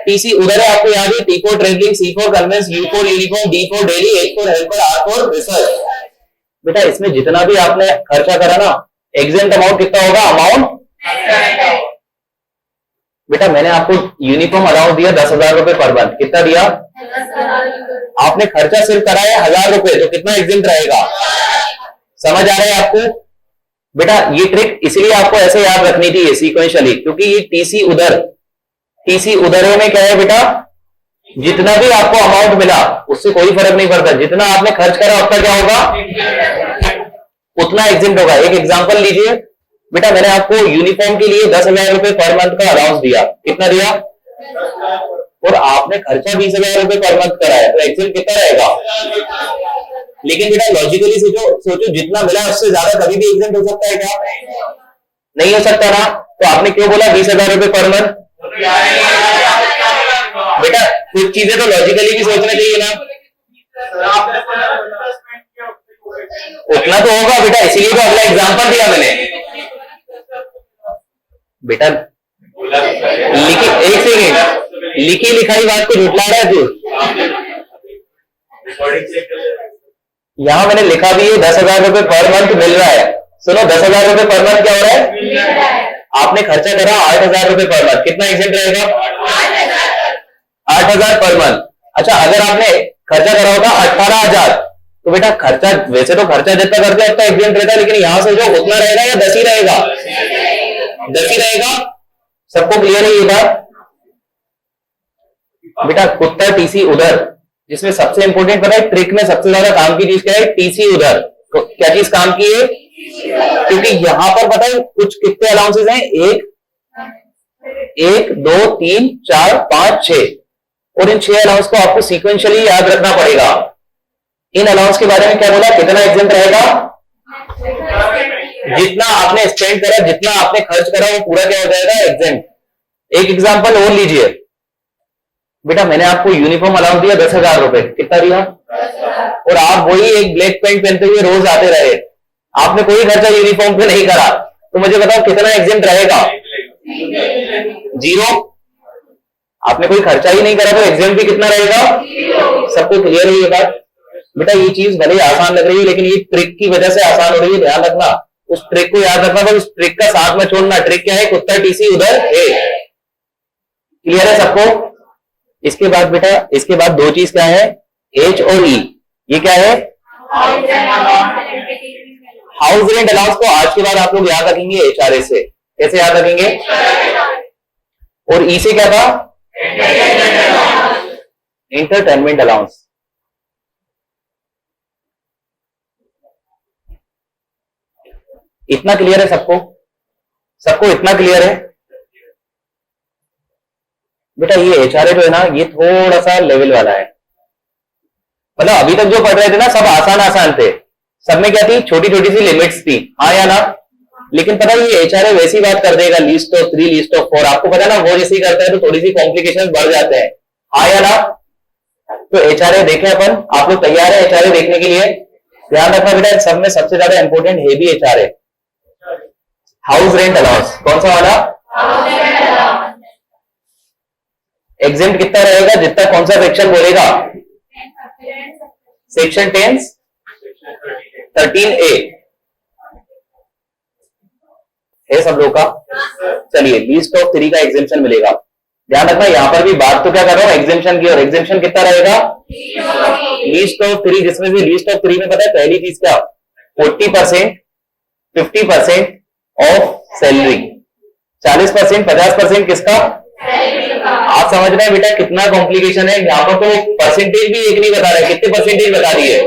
टीसी उधर है। आपको याद है? T4 travelling, C4 conveyance, U4 uniform, D4 daily, H4 helper, R4 research. बेटा इसमें जितना भी आपने खर्चा करा ना, एग्जेम्प्ट अमाउंट कितना होगा? अमाउंट बेटा मैंने आपको यूनिफॉर्म अलाउंस दिया 10,000 रुपए पर मंथ। कितना दिया? आपने खर्चा सिर्फ कराया 1,000 रुपए, तो कितना एग्जेम्प्ट रहेगा? समझ आ रहा है आपको? बेटा ये ट्रिक इसलिए आपको ऐसे याद रखनी थी सीक्वेंशियली, क्योंकि ये टीसी उधर है में क्या है बेटा? जितना भी आपको अमाउंट मिला उससे कोई फर्क नहीं पड़ता। जितना आपने खर्च करा उसका क्या होगा? उतना एग्जेम्प्ट होगा। एक एग्जांपल लीजिए बेटा, मैंने आपको यूनिफॉर्म के लिए 10,000 रुपए पर मंथ का अलाउंस दिया। कितना दिया? और आपने खर्चा 20,000 रुपए पर मंथ कराया, तो एग्जेम्प्ट कितना रहेगा? लेकिन बेटा लॉजिकली सोचो जितना मिला उससे ज्यादा कभी भी एग्जेम्प्ट हो सकता है क्या? नहीं हो सकता ना। तो आपने क्यों बोला 20,000 रुपए पर मंथ? बेटा कुछ चीजें तो लॉजिकली भी सोचना चाहिए ना। उतना तो होगा बेटा, इसीलिए तो अगला एग्जांपल दिया मैंने बेटा। लिखी, एक सेकेंड, लिखी लिखाई बात को झुटला रहा है तू। यहां मैंने लिखा भी है 10,000 रुपए पर मंथ मिल रहा है, सुनो 10,000 रुपए पर मंथ क्या हो रहा है? आपने खर्चा करा 8,000 रुपए पर मंथ, कितना एग्जेंट रहेगा? 8,000 पर मंथ। अच्छा, अगर आपने खर्चा करा होगा 18,000, तो बेटा खर्चा, वैसे तो खर्चा जितना करते हैं उतना एग्जेंट रहता है, लेकिन यहां से जो उतना रहेगा या 10 ही रहेगा? 10 ही रहेगा। सबको क्लियर है ये बात? बेटा कुत्ता टीसी उधर, जिसमें सबसे इंपोर्टेंट पता है ट्रिक में सबसे ज्यादा काम की चीज क्या है? टीसी उधर। तो क्या चीज काम की है? क्योंकि यहां पर पता है कुछ कितने अलाउंसेस हैं? एक, दो, तीन, चार, पांच, छह, और इन 6 अलाउंस को आपको सीक्वेंशियली याद रखना पड़ेगा। इन अलाउंस के बारे में क्या बोला? कितना एग्जेंट रहेगा? जितना आपने स्पेंड करा, जितना आपने खर्च करा, वो पूरा क्या हो जाएगा? एग्जेंट। एक एग्जांपल और लीजिए बेटा, मैंने आपको यूनिफॉर्म अलाउंस दिया 10,000 रुपए, कितना दिया? और आप वही एक ब्लैक पैंट पहनते हुए रोज आते रहे, आपने कोई खर्चा यूनिफॉर्म पे नहीं करा, तो मुझे बताओ कितना एग्जेंट रहेगा? 0। आपने कोई खर्चा ही नहीं करा तो एग्जेंट भी कितना रहेगा? सबको क्लियर है ये बात? बेटा ये चीज भले ही आसान लग रही है, लेकिन ये ट्रिक की वजह से आसान हो रही है, ध्यान रखना। उस ट्रिक को याद रखना, तो उस ट्रिक का साथ में छोड़ना। ट्रिक क्या है? कुत्ता टीसी उधर है। क्लियर है सबको? इसके बाद बेटा, इसके बाद दो चीज क्या है? एच और ई। ये क्या है? हाउस रेंट अलाउंस को आज के बाद आप लोग याद रखेंगे एचआरए से। कैसे याद रखेंगे? और ई से क्या था? Entertainment allowance. इतना क्लियर है सबको? सबको इतना क्लियर है? बेटा ये एचआरए जो है ना, ये थोड़ा सा लेवल वाला है। मतलब अभी तक जो पढ़ रहे थे ना, सब आसान आसान थे, सब में क्या थी? छोटी छोटी सी लिमिट्स थी, हाँ या ना? लेकिन पता है ये एचआरए वैसी बात कर देगा, लिस्ट ऑफ 3, लिस्ट ऑफ 4, आपको पता है ना, वो जैसे ही करता है तो थोड़ी सी कॉम्प्लिकेशन बढ़ जाते हैं, हाँ या ना? तो एचआरए देखें अपन, आप लोग तैयार है एचआरए देखने के लिए? ध्यान रखना बेटा, सब में सबसे ज्यादा इंपोर्टेंट है भी एचआरए। हाउस रेंट अलाउंस कौन सा वाला? एग्जेंट कितना रहेगा? जितना कौन सा सेक्शन बोलेगा? सेक्शन 10 13A है सब लोग का? चलिए, लीस्ट ऑफ 3 का एग्जेम्पशन मिलेगा। ध्यान रखना, यहां पर भी बात तो क्या कर रहा हूं? एग्जेम्पशन की। और एग्जेम्पशन कितना रहेगा? लीस्ट ऑफ 3, जिसमें से लीस्ट ऑफ 3 में पता है पहली चीज क्या? 40%, 50% ऑफ सैलरी, 40%, 50% किसका? आप समझ रहे हैं बेटा कितना कॉम्प्लिकेशन है? यहां पर तो परसेंटेज भी एक नहीं बता रहे, कितने परसेंटेज बता दिए?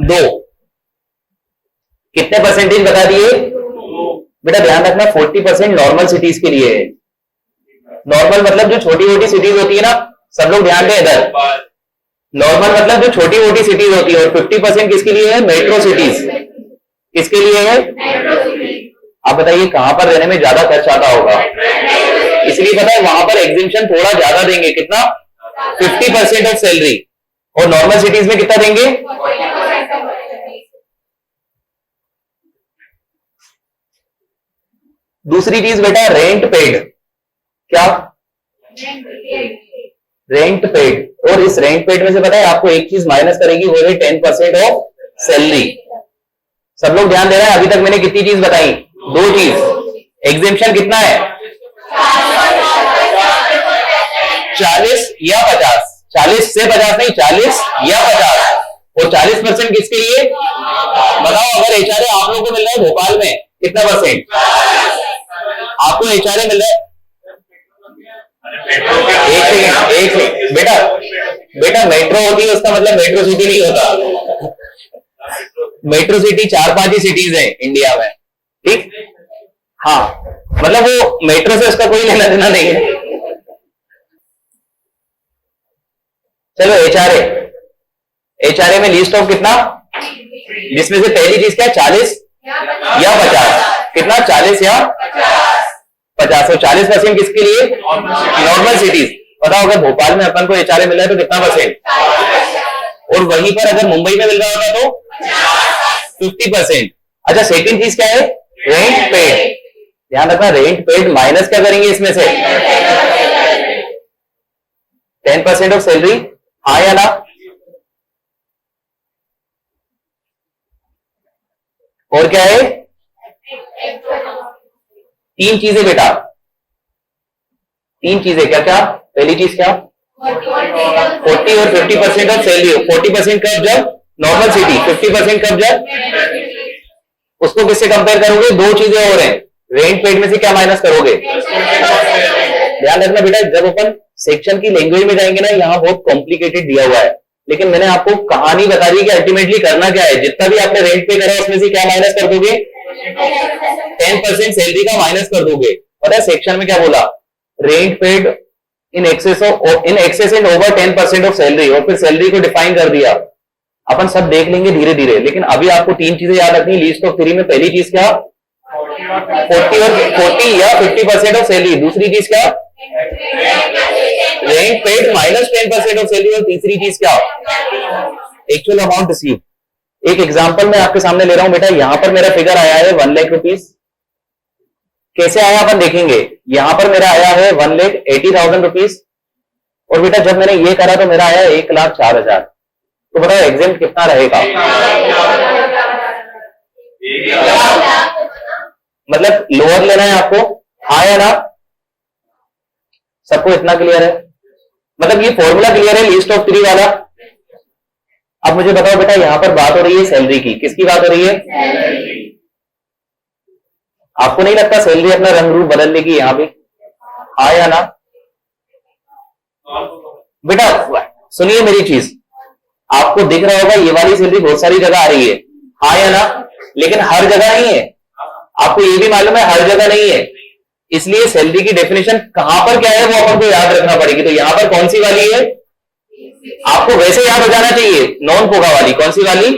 2। कितने परसेंटेज बता दिए? बेटा ध्यान रखना, 40% नॉर्मल सिटीज के लिए है। नॉर्मल मतलब जो छोटी मोटी सिटीज होती है ना, सब लोग ध्यान दें इधर। नॉर्मल मतलब जो छोटी मोटी सिटीज होती है। और 50% किसके लिए है? Metro cities. किसके लिए है? आप बताइए कहां पर रहने में ज्यादा खर्च आता होगा? इसलिए पता है वहां पर एग्जेम्पशन थोड़ा ज्यादा देंगे, कितना? 50% ऑफ सैलरी। और नॉर्मल सिटीज में कितना देंगे? दूसरी चीज बेटा, रेंट पेड। क्या? Rent paid. और इस रेंट पेड में से पता है आपको एक चीज माइनस करेगी, वो है 10% ऑफ सैलरी। सब लोग ध्यान दे रहे हैं? अभी तक मैंने कितनी चीज बताई? 2 चीज। एग्जेम्पशन कितना है? 40 या 50? 40 से 50 नहीं, 40 या 50। और 40% किसके लिए? बताओ, अगर एचआरए आप लोगों को मिल रहा है भोपाल में कितना परसेंट? आपको एचआरए मिल रहा है, एक सेकंड बेटा, बेटा मेट्रो होती है उसका मतलब मेट्रो सिटी नहीं होता। मेट्रो सिटी 4-5 ही सिटीज है इंडिया में, ठीक? हाँ, मतलब वो मेट्रो से उसका कोई लेना देना नहीं है। चलो एचआरए, एचआरए में लिस्ट ऑफ कितना? जिसमें से पहली चीज क्या? 40 या 50? कितना? 40 या 50। और 40% किसके लिए? Normal cities. बताओ अगर भोपाल में अपन को एचआरए मिला है तो कितना परसेंट? और वहीं पर अगर मुंबई में मिल रहा होता तो 50%। अच्छा, सेकंड चीज क्या है? Rent paid. ध्यान रखना, रेंट पेड माइनस क्या करेंगे इसमें से? 10% ऑफ सैलरी, हाँ या ना? और क्या है? तीन चीजें बेटा, तीन चीजें क्या क्या? पहली चीज क्या? 40 और 50% ऑफ सैलरी। 40% कब? जब नॉर्मल सिटी। 50% कब? जब। उसको किससे कंपेयर करोगे? दो चीजें और हैं, रेंट पेड में से क्या माइनस करोगे? ध्यान रखना बेटा, जब अपन सेक्शन की लैंग्वेज में जाएंगे ना, यहाँ बहुत कॉम्प्लिकेटेड दिया हुआ है, लेकिन मैंने आपको कहानी बता दी कि अल्टीमेटली करना क्या है। जितना भी आपने रेंट पे करा उसमें से क्या माइनस कर दोगे? 10% सैलरी का माइनस कर दोगे। पता है सेक्शन में क्या बोला? Rent paid in excess and over 10% of salary, और फिर सैलरी को डिफाइन कर दिया। अपन सब देख लेंगे धीरे धीरे, लेकिन अभी आपको तीन चीजें याद रखनी। लीस्ट ऑफ थ्री में पहली चीज क्या? 40 या 50% ऑफ सैलरी। दूसरी चीज क्या? Rent paid minus 10% of salary. और तीसरी चीज क्या? Actual amount receive. एक एग्जांपल मैं आपके सामने ले रहा हूं बेटा, यहां पर मेरा फिगर आया है 1 लाख रुपीज। कैसे आया अपन देखेंगे। यहां पर मेरा आया है 1,80,000 रुपीज, और बेटा जब मैंने ये करा तो मेरा आया 1,04,000। तो बताओ एग्जेम्प्ट कितना रहेगा? मतलब लोअर लेना है आपको, हाँ या ना? सबको इतना क्लियर है? मतलब ये फॉर्मूला क्लियर है लीस्ट ऑफ थ्री वाला? अब मुझे बताओ बेटा, यहां पर बात हो रही है सैलरी की। किसकी बात हो रही है? आपको नहीं लगता सैलरी अपना रंग रूप बदल लेगी यहां भी, हाँ या ना? बेटा सुनिए मेरी चीज, आपको दिख रहा होगा ये वाली सैलरी बहुत सारी जगह आ रही है, हाँ या ना? लेकिन हर जगह नहीं है। आपको ये भी मालूम है हर जगह नहीं है। इसलिए सैलरी की डेफिनेशन कहां पर क्या है वो अपन को याद रखना पड़ेगी। तो यहां पर कौन सी वाली है? आपको वैसे याद हो जाना चाहिए, नॉन पोगा वाली। कौन सी वाली?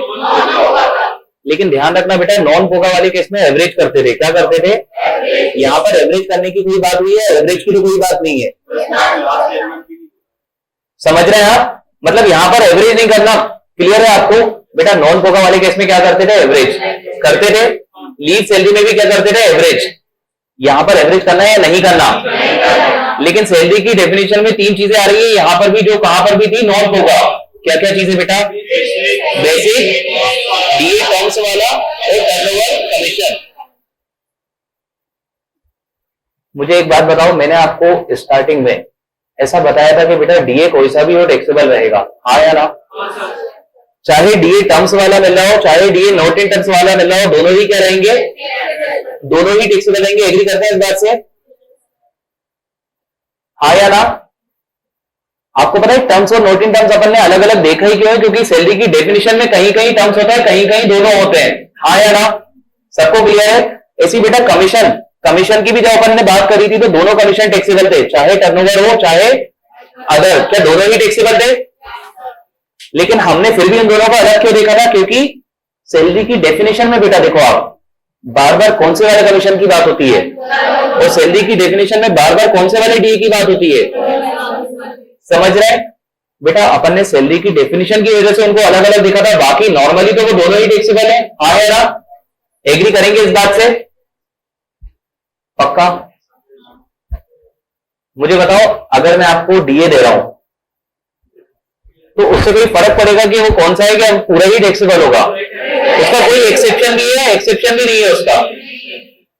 लेकिन ध्यान रखना बेटा, नॉन पोगा वाले केस में एवरेज करते थे। क्या करते थे? यहां पर एवरेज करने की कोई बात हुई है? एवरेज की तो कोई बात नहीं है। समझ रहे हैं आप? मतलब यहां पर एवरेज नहीं करना। क्लियर है आपको? बेटा नॉन पोगा वाले केस में क्या करते थे? एवरेज करते थे। लीव सैलरी में भी क्या करते थे? एवरेज। यहां पर एवरेज करना है या नहीं करना? लेकिन सैलरी की डेफिनेशन में तीन चीजें आ रही है यहां पर भी, जो कहां पर भी थी, नॉन पोगा। क्या क्या चीजें बेटा? बेसिक, डीए टर्म्स वाला और टर्नओवर कमीशन। मुझे एक बात बताओ, मैंने आपको स्टार्टिंग में ऐसा बताया था कि बेटा डीए कोई सा भी हो टैक्सेबल रहेगा, हाँ या ना? चाहे डीए टर्म्स वाला मिल रहा हो, चाहे डीए नॉट इन टर्म्स वाला मिल रहा हो, दोनों ही क्या रहेंगे? दोनों ही टैक्सेबल रहेंगे। एग्री करते हैं इस बात से, हाँ या ना? आपको पता है टर्म्स और नॉट इन टर्म्स अपन ने अलग अलग देखा ही क्यों है? क्योंकि सैलरी की डेफिनेशन में कहीं कहीं टर्म्स होता है, कहीं कहीं दोनों होते हैं, हाँ या ना? सबको क्लियर है? ऐसी बेटा कमीशन, कमीशन की भी जब अपन ने बात करी थी तो दोनों कमीशन टैक्सेबल थे, चाहे टर्नओवर हो चाहे अदर। क्या दोनों ही टैक्सेबल थे? लेकिन हमने फिर भी इन दोनों को अलग क्यों देखा था? क्योंकि सैलरी की डेफिनेशन में बेटा देखो आप, बार बार कौन से वाले कमीशन की बात होती है, और सैलरी की डेफिनेशन में बार बार कौन से वाले डीए की बात होती है। समझ रहे हैं बेटा? अपन ने सैलरी की डेफिनेशन की वजह से उनको अलग अलग देखा था, बाकी नॉर्मली तो वो दोनों ही टैक्सेबल है, हाँ या ना? एग्री करेंगे इस बात से? पक्का? मुझे बताओ, अगर मैं आपको डीए दे रहा हूं तो उससे कोई फर्क पड़ेगा कि वो कौन सा है? क्या पूरा ही टैक्सेबल होगा? उसका कोई एक्सेप्शन भी है? एक्सेप्शन भी नहीं है उसका।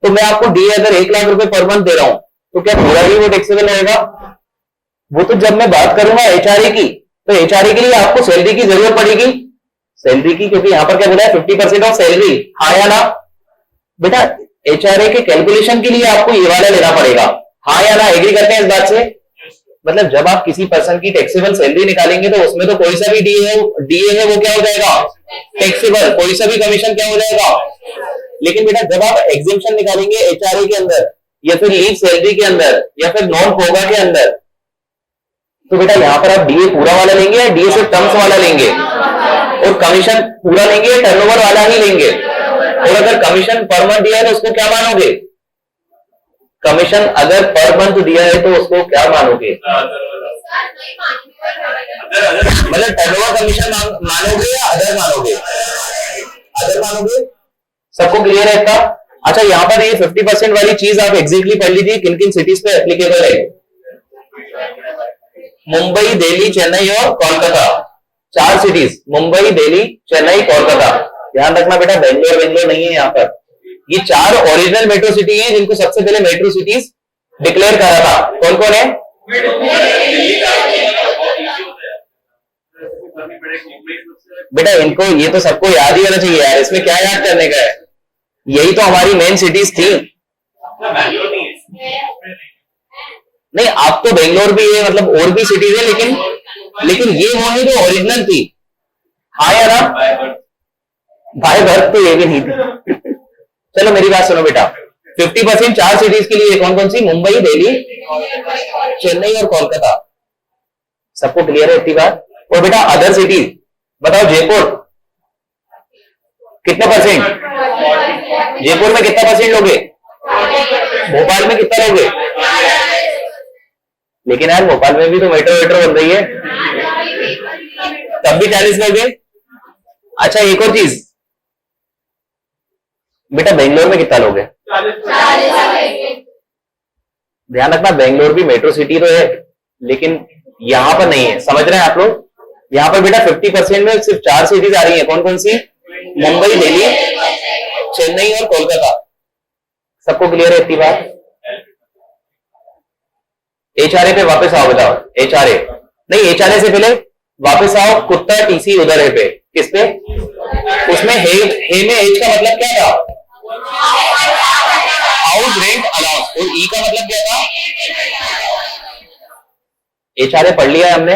तो मैं आपको डीए अगर 1 लाख रुपए पर मंथ दे रहा हूं तो क्या पूरा ही वो टैक्सेबल रहेगा? वो तो जब मैं बात करूंगा एचआरए की, तो एचआरए के लिए आपको सैलरी की जरूरत पड़ेगी, सैलरी की, क्योंकि यहां पर क्या बोला है? 50% ऑफ सैलरी, हाँ या ना? बेटा एचआरए के कैलकुलेशन के लिए आपको ये वाला लेना पड़ेगा, हाँ या ना? एग्री करते हैं इस बात से? मतलब जब आप किसी पर्सन की टैक्सेबल सैलरी निकालेंगे तो उसमें तो कोई सा भी डीए है वो क्या हो जाएगा? टैक्सेबल। कोई सा भी कमीशन क्या हो जाएगा? लेकिन बेटा जब आप एग्जेम्पशन निकालेंगे एचआरए के अंदर, या फिर लीव सैलरी के अंदर, या फिर नॉन पोगा के अंदर, तो बेटा यहां पर आप डीए पूरा वाला लेंगे या डीए सिर्फ टर्म्स वाला लेंगे? और कमीशन पूरा लेंगे या टर्नओवर वाला ही लेंगे? और अगर कमीशन पर मंथ दिया है तो उसको क्या मानोगे? कमीशन अगर पर मंथ दिया है तो उसको क्या मानोगे? मतलब टर्नओवर कमीशन मानोगे या अदर मानोगे? अदर मानोगे? सबको क्लियर है इसका? अच्छा यहां पर ये 50% वाली चीज आप एग्जैक्टली पढ़ लीजिए, किन किन सिटीज पे एप्लीकेबल है। मुंबई, दिल्ली, चेन्नई और कोलकाता, 4 सिटीज, मुंबई, दिल्ली, चेन्नई, कोलकाता। ध्यान रखना बेटा बेंगलोर नहीं है यहाँ पर, ये 4 ओरिजिनल मेट्रो सिटी हैं जिनको सबसे पहले मेट्रो सिटीज डिक्लेयर करा था। कौन कौन है? बेटा इनको ये तो सबको याद ही होना चाहिए यार, इसमें क्या याद करने का है? यही तो हमारी मेन सिटीज थी। नहीं, आप तो बेंगलोर भी है, मतलब और भी सिटीज है, लेकिन ये वो है जो ओरिजिनल थी। हाँ यार, बाय बर्थ तो ये भी नहीं थी। चलो मेरी बात सुनो बेटा, 50% 4 सिटीज के लिए कौन कौन सी? मुंबई, दिल्ली, चेन्नई और कोलकाता। सबको क्लियर है इतनी बात? और बेटा अदर सिटीज बताओ, जयपुर कितने परसेंट? जयपुर में कितना परसेंट लोगे? भोपाल में कितना लोगे? लेकिन यार भोपाल में भी तो मेट्रो बन रही है, तब भी 40 लोगे। अच्छा एक और चीज बेटा, बेंगलोर में कितना लोगे? ध्यान रखना, बेंगलोर भी मेट्रो सिटी तो है, लेकिन यहां पर नहीं है, समझ रहे हैं आप लोग? यहां पर बेटा 50% में सिर्फ 4 सिटीज आ रही हैं। कौन कौन सी? मुंबई, दिल्ली, चेन्नई और कोलकाता। सबको क्लियर है इतनी बात? एचआरए पे वापस आओ, बताओ एचआरए नहीं, एचआरए से पहले वापस आओ, कुत्ता टीसी उधर है पे, किस पे? उसमें हे में एच का मतलब क्या था? House rent allowance. और ई का मतलब क्या था? एचआरए पढ़ लिया है हमने।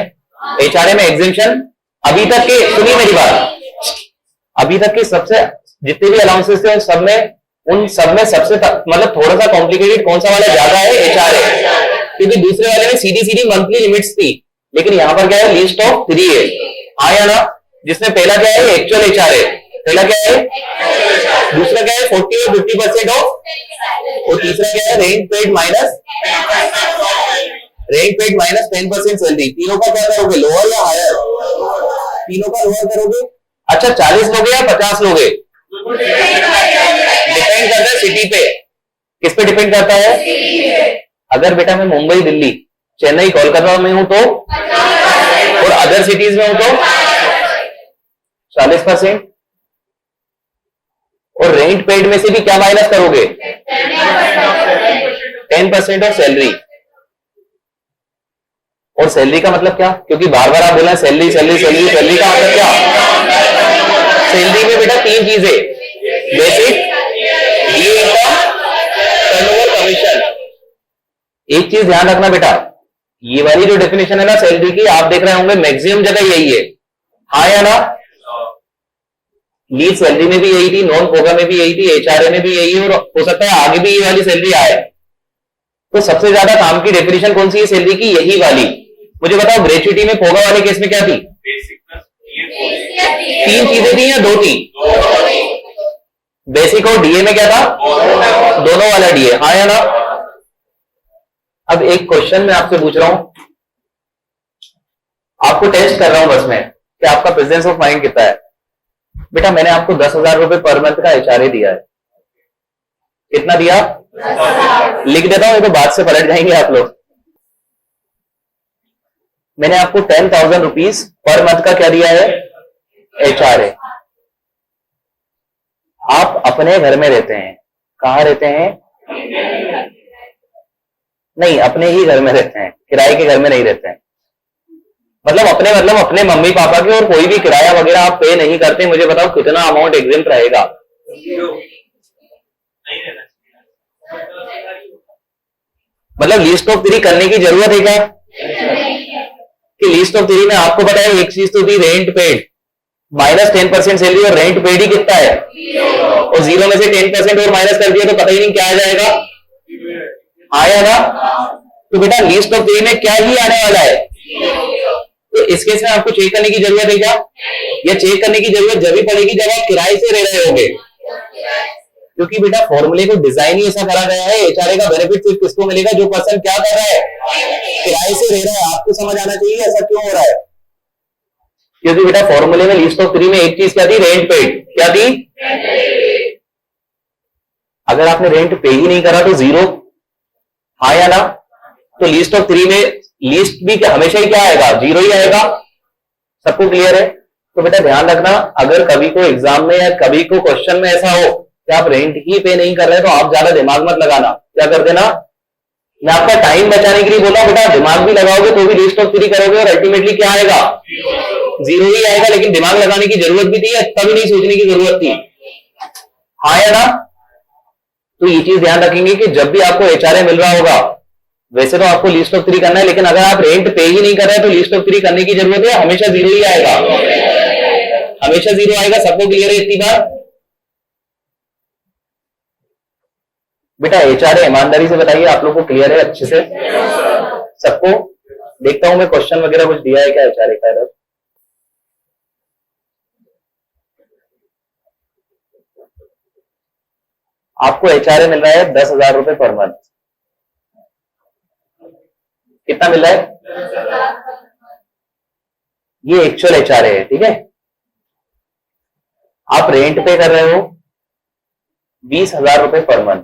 एचआरए में एग्जेम्पशन अभी तक के, सुनिए मेरी बात, अभी तक के सबसे जितने भी अलाउंसेस थे उन सब में सबसे मतलब थोड़ा सा कॉम्प्लिकेटेड कौन सा वाला ज्यादा है? एचआरए। क्योंकि दूसरे वाले में सीधी मंथली लिमिट्स थी, लेकिन यहां पर क्या है? लिस्ट ऑफ 3 है। हाँ या ना? जिसमें पहला क्या है? Actual HRA. पहला क्या है? दूसरा क्या है? 40 और 50% ऑफ। और तीसरा क्या है? Rent paid minus 10% salary. तीनों का क्या करोगे? लोअर या हायर? तीनों का लोअर करोगे। अच्छा 40 लोगे या 50 लोगे? डिपेंड करता है सिटी पे। किस पे डिपेंड करता है? अगर बेटा मैं मुंबई, दिल्ली, चेन्नई, कोलकाता में हूं तो, और अदर सिटीज में हूं तो 40%। और रेंट पेड में से भी क्या माइनस करोगे? 10% ऑफ सैलरी। और सैलरी का मतलब क्या? क्योंकि बार बार आप बोला सैलरी सैलरी सैलरी, सैलरी का मतलब क्या? सैलरी में बेटा 3 चीजें, basic, DA income, turnover, commission. एक चीज ध्यान रखना बेटा, ये वाली जो डेफिनेशन है ना सैलरी की, आप देख रहे होंगे मैक्सिमम जगह यही है। हाँ या ना? लीड सैलरी में भी यही थी, नॉन पोगा में भी यही थी, एचआरए में भी यही है, और हो सकता है आगे भी ये वाली सैलरी आए। तो सबसे ज्यादा काम की डेफिनेशन कौन सी है सैलरी की? यही वाली। मुझे बताओ ग्रेच्युटी में, पोगा वाले केस में क्या थी? 3 चीजें थी या 2 थी? बेसिक और डीए में क्या था? दोनों वाला डीए। हाँ या ना? अब एक क्वेश्चन मैं आपसे पूछ रहा हूं, आपको टेस्ट कर रहा हूं बस मैं, कि आपका प्रेजेंस ऑफ माइंड कितना है। बेटा मैंने आपको 10,000 रुपए पर मंथ का एचआरए दिया है। कितना दिया? लिख देता हूं, ये तो बात से पलट जाएंगे आप लोग। मैंने आपको 10,000 रुपीज पर मंथ का क्या दिया है? एचआरए। आप अपने घर में रहते हैं। कहां रहते हैं? नहीं, अपने ही घर में रहते हैं, किराए के घर में नहीं रहते हैं। मतलब अपने मम्मी पापा के, और कोई भी किराया वगैरह आप पे नहीं करते। मुझे बताओ कितना अमाउंट एग्जेम्प्ट रहेगा? मतलब लिस्ट ऑफ 3 करने की जरूरत है क्या? कि लिस्ट ऑफ 3 में आपको पता है एक चीज तो थी, रेंट पेड माइनस 10% सैलरी, और रेंट पेड ही कितना है? और 0 में से 10% और माइनस कर दिया तो पता ही नहीं क्या आ जाएगा। आया ना? तो बेटा लिस्ट ऑफ 3 में क्या ही आने वाला है? तो इस केस में आपको चेक करने की जरूरत है क्या? या चेक करने की जरूरत जब भी पड़ेगी जब आप किराए से रह रहे होंगे। क्योंकि बेटा फॉर्मूले को डिजाइन ही ऐसा करा गया है, एचआरए का बेनिफिट सिर्फ किसको मिलेगा? जो पर्सन क्या कर रहा है? किराए से रह रहा है। आपको समझ आना चाहिए ऐसा क्यों हो रहा है। क्योंकि बेटा फॉर्मूले में लिस्ट ऑफ 3 में एक चीज क्या थी? Rent paid. क्या थी? अगर आपने रेंट पे ही नहीं करा तो 0। हाँ या ना? तो लिस्ट ऑफ 3 में लिस्ट भी हमेशा ही क्या आएगा? 0 ही आएगा। सबको क्लियर है? तो बेटा ध्यान रखना, अगर कभी को एग्जाम में या कभी को क्वेश्चन में ऐसा हो कि आप रेंट ही पे नहीं कर रहे तो आप ज्यादा दिमाग मत लगाना, क्या कर देना, मैं आपका टाइम बचाने के लिए बोला बेटा, दिमाग भी लगाओगे तो भी लिस्ट ऑफ 3 करोगे और अल्टीमेटली क्या आएगा, 0 ही आएगा। लेकिन दिमाग लगाने की जरूरत भी थी, तभी नहीं सोचने की जरूरत थी, हाँ या ना। तो ये चीज ध्यान रखेंगे कि जब भी आपको एचआरए मिल रहा होगा, वैसे तो आपको लिस्ट ऑफ 3 करना है, लेकिन अगर आप रेंट पे ही नहीं कर रहे तो लिस्ट ऑफ 3 करने की जरूरत है, हमेशा 0 ही आएगा, हमेशा 0 आएगा। सबको क्लियर है इतनी बार? बेटा एचआरए ईमानदारी से बताइए, आप लोग को क्लियर है अच्छे से सबको? देखता हूं मैं क्वेश्चन वगैरह कुछ दिया है क्या एचआरए का इधर? आपको एचआरए मिल रहा है 10,000 रुपए पर मंथ। कितना मिल रहा है? ये एक्चुअल एचआरए है, ठीक है। आप रेंट पे कर रहे हो 20,000 रुपए पर मंथ।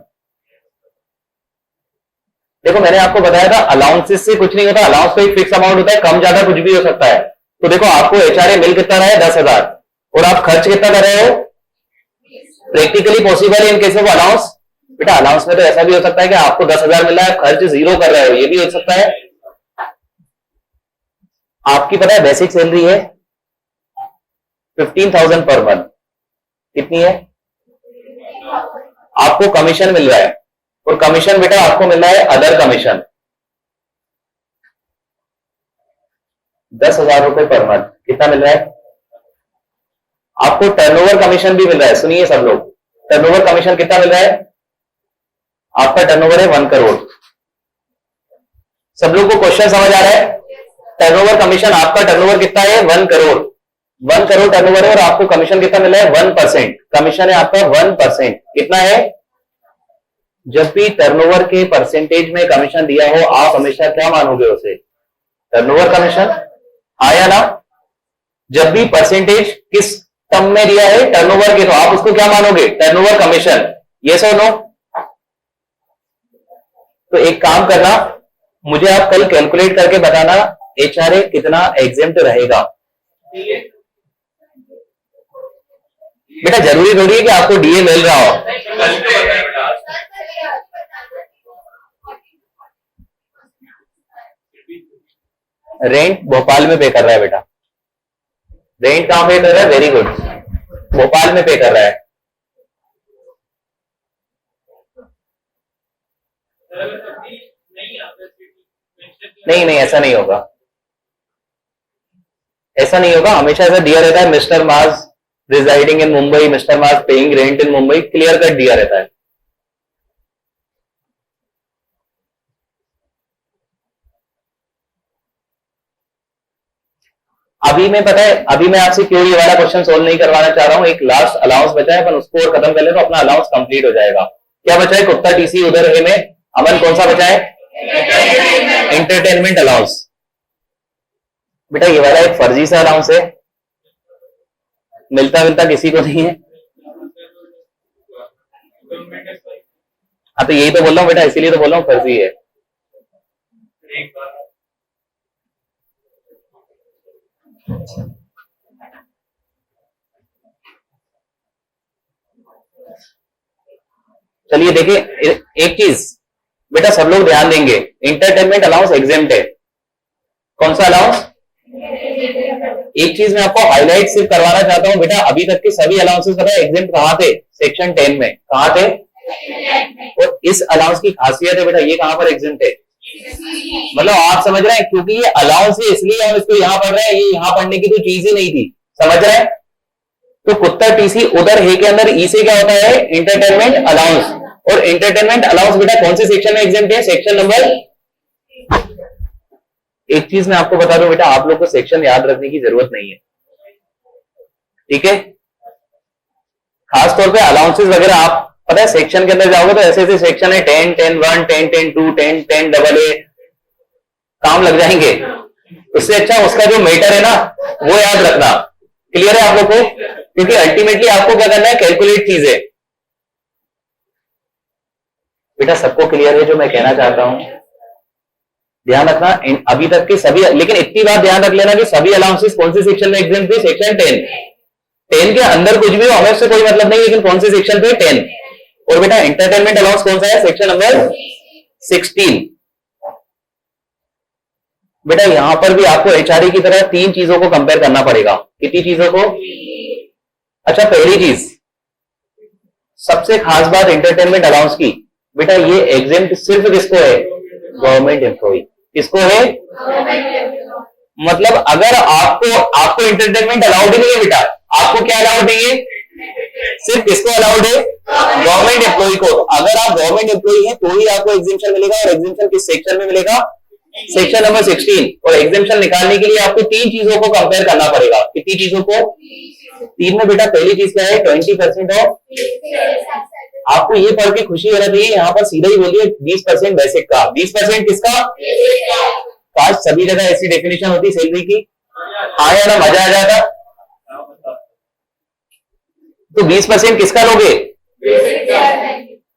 देखो मैंने आपको बताया था अलाउंसेस से कुछ नहीं होता, अलाउंस तो एक फिक्स अमाउंट होता है, कम ज्यादा कुछ भी हो सकता है। तो देखो आपको एचआरए मिल कितना रहा है 10,000 और आप खर्च कितना कर रहे हो, practically possible in case of allowance. बेटा अलाउंस में तो ऐसा भी हो सकता है कि आपको 10,000 मिल रहा है, खर्च 0 कर रहे हो, ये भी हो सकता है। आपकी पता है बेसिक सैलरी है 15,000 पर मंथ, कितनी है? आपको कमीशन मिल रहा है और कमीशन बेटा आपको मिल रहा है अदर कमीशन 10,000 रुपए पर मंथ। कितना मिल रहा है? आपको टर्नओवर कमीशन भी मिल रहा है। सुनिए सब लोग, टर्नओवर कमीशन कितना मिल रहा है? आपका टर्नओवर है 1 करोड़। सब लोग को क्वेश्चन समझ आ रहा है? टर्नओवर कमीशन, आपका टर्नओवर कितना है 1 करोड़, 1 करोड़ टर्नओवर है और आपको कमीशन कितना मिल रहा है 1%, कमीशन है आपका 1%। कितना है? जब भी टर्नओवर के परसेंटेज में कमीशन दिया हो आप हमेशा क्या मानोगे उसे, टर्नओवर कमीशन, हाँ या ना। जब भी परसेंटेज किस टर्म में दिया है टर्नओवर के, तो आप उसको क्या मानोगे, टर्नओवर कमीशन, यस और नो। तो एक काम करना, मुझे आप कल कैलकुलेट करके बताना एचआरए कितना एग्जेम्प्ट रहेगा। बेटा जरूरी थोड़ी है कि आपको डीए मिल रहा हो। रेंट भोपाल में पे कर रहा है बेटा, रेंट कहां पे कर रहा है, वेरी गुड, भोपाल में पे कर रहा है। नहीं नहीं ऐसा नहीं होगा, ऐसा नहीं होगा, हमेशा ऐसा दिया रहता है मिस्टर मार्स रिजाइडिंग इन Mumbai, mister Mars paying rent इन मुंबई, क्लियर कट दिया रहता है। अभी मैं पता है, अभी मैं आपसे क्यों ये वाला क्वेश्चन सोल्व नहीं करवाना चाह रहा हूं, एक लास्ट अलाउंस बचा है, अपन उसको और खत्म कर ले तो अपना अलाउंस कंप्लीट हो जाएगा। क्या बचा है? कुत्ता टीसी उधर है में अमन, कौन सा बचा है? Entertainment allowance. बेटा ये वाला एक फर्जी सा अलाउंस है, मिलता मिलता किसी को नहीं है। हाँ तो यही तो बोल रहा हूँ बेटा, इसीलिए तो बोल रहा हूँ फर्जी है। चलिए देखिए एक चीज बेटा सब लोग ध्यान देंगे, इंटरटेनमेंट अलाउंस एग्जेम्प्ट है। कौन सा अलाउंस? एक चीज मैं आपको हाईलाइट सिर्फ करवाना चाहता हूं बेटा, अभी तक के सभी अलाउंसेस पता है एग्जेम्प्ट कहां थे, सेक्शन 10 में। कहां थे? और इस अलाउंस की खासियत है बेटा, ये कहां पर एग्जेम्प्ट है, मतलब आप समझ रहे हैं, क्योंकि ये अलाउंस है इसलिए हम इसको यहां पढ़ रहे हैं, ये यहां पढ़ने की तो चीज ही नहीं थी, समझ रहे हैं। तो कुत्ता टीसी उधर है के अंदर ई से क्या होता है, इंटरटेनमेंट अलाउंस, और इंटरटेनमेंट अलाउंस बेटा कौन से सेक्शन में एग्जेम्प्ट है, सेक्शन नंबर। एक चीज मैं आपको बता दूं बेटा, आप लोग को सेक्शन याद रखने की जरूरत नहीं है, ठीक है। खासतौर पे अलाउंसेस वगैरह आप पता है सेक्शन के अंदर जाओगे तो ऐसे ऐसे सेक्शन है 10, 10(1), 10, 10(2), 10, 10AA, काम लग जाएंगे। उससे अच्छा उसका जो मेटर है ना वो याद रखना। क्लियर है आप लोग को? क्योंकि अल्टीमेटली आपको क्या करना है, कैलकुलेट चीजें। बेटा सबको क्लियर है जो मैं कहना चाहता हूं? ध्यान रखना अभी तक के सभी, लेकिन इतनी बात ध्यान रख लेना कि सभी अलाउंसेस कौन से सेक्शन में एग्जेम्प्ट थे, सेक्शन 10। 10 के अंदर कुछ भी हो हमें उससे कोई मतलब नहीं, लेकिन कौन से सेक्शन पे 10। और बेटा एंटरटेनमेंट अलाउंस कौन सा है, सेक्शन नंबर 16। बेटा यहां पर भी आपको एचआरए की तरह 3 चीजों को कंपेयर करना पड़ेगा। कितनी चीजों को? अच्छा पहली चीज, सबसे खास बात एंटरटेनमेंट अलाउंस की, बेटा ये एग्जेम्प्ट सिर्फ किसको है? Government employ. किसको है? मतलब अगर आपको एंटरटेनमेंट अलाउड ही नहीं है बेटा, आपको क्या अलाउड नहीं है? सिर्फ किसको अलाउड है? गवर्नमेंट एम्प्लॉय को। अगर आप गवर्नमेंट एम्प्लॉय हैं तो ही आपको एग्जेम्पशन मिलेगा, और एग्जेम्पशन किस सेक्शन में मिलेगा? Section number 16। और एग्जेम्पशन निकालने के लिए आपको 3 चीजों को कंपेयर करना पड़ेगा। कितनी चीजों को? 3 में बेटा पहली चीज क्या है? 20% ऑफ। आपको ये पढ़ के खुशी होना चाहिए, यहाँ पर सीधा ही बोलिए 20% बेसिक का। 20% किसका? काश सभी जगह ऐसी डेफिनेशन होती सैलरी की, हाँ या ना, मजा आ जाता। तो 20% किसका लोगे?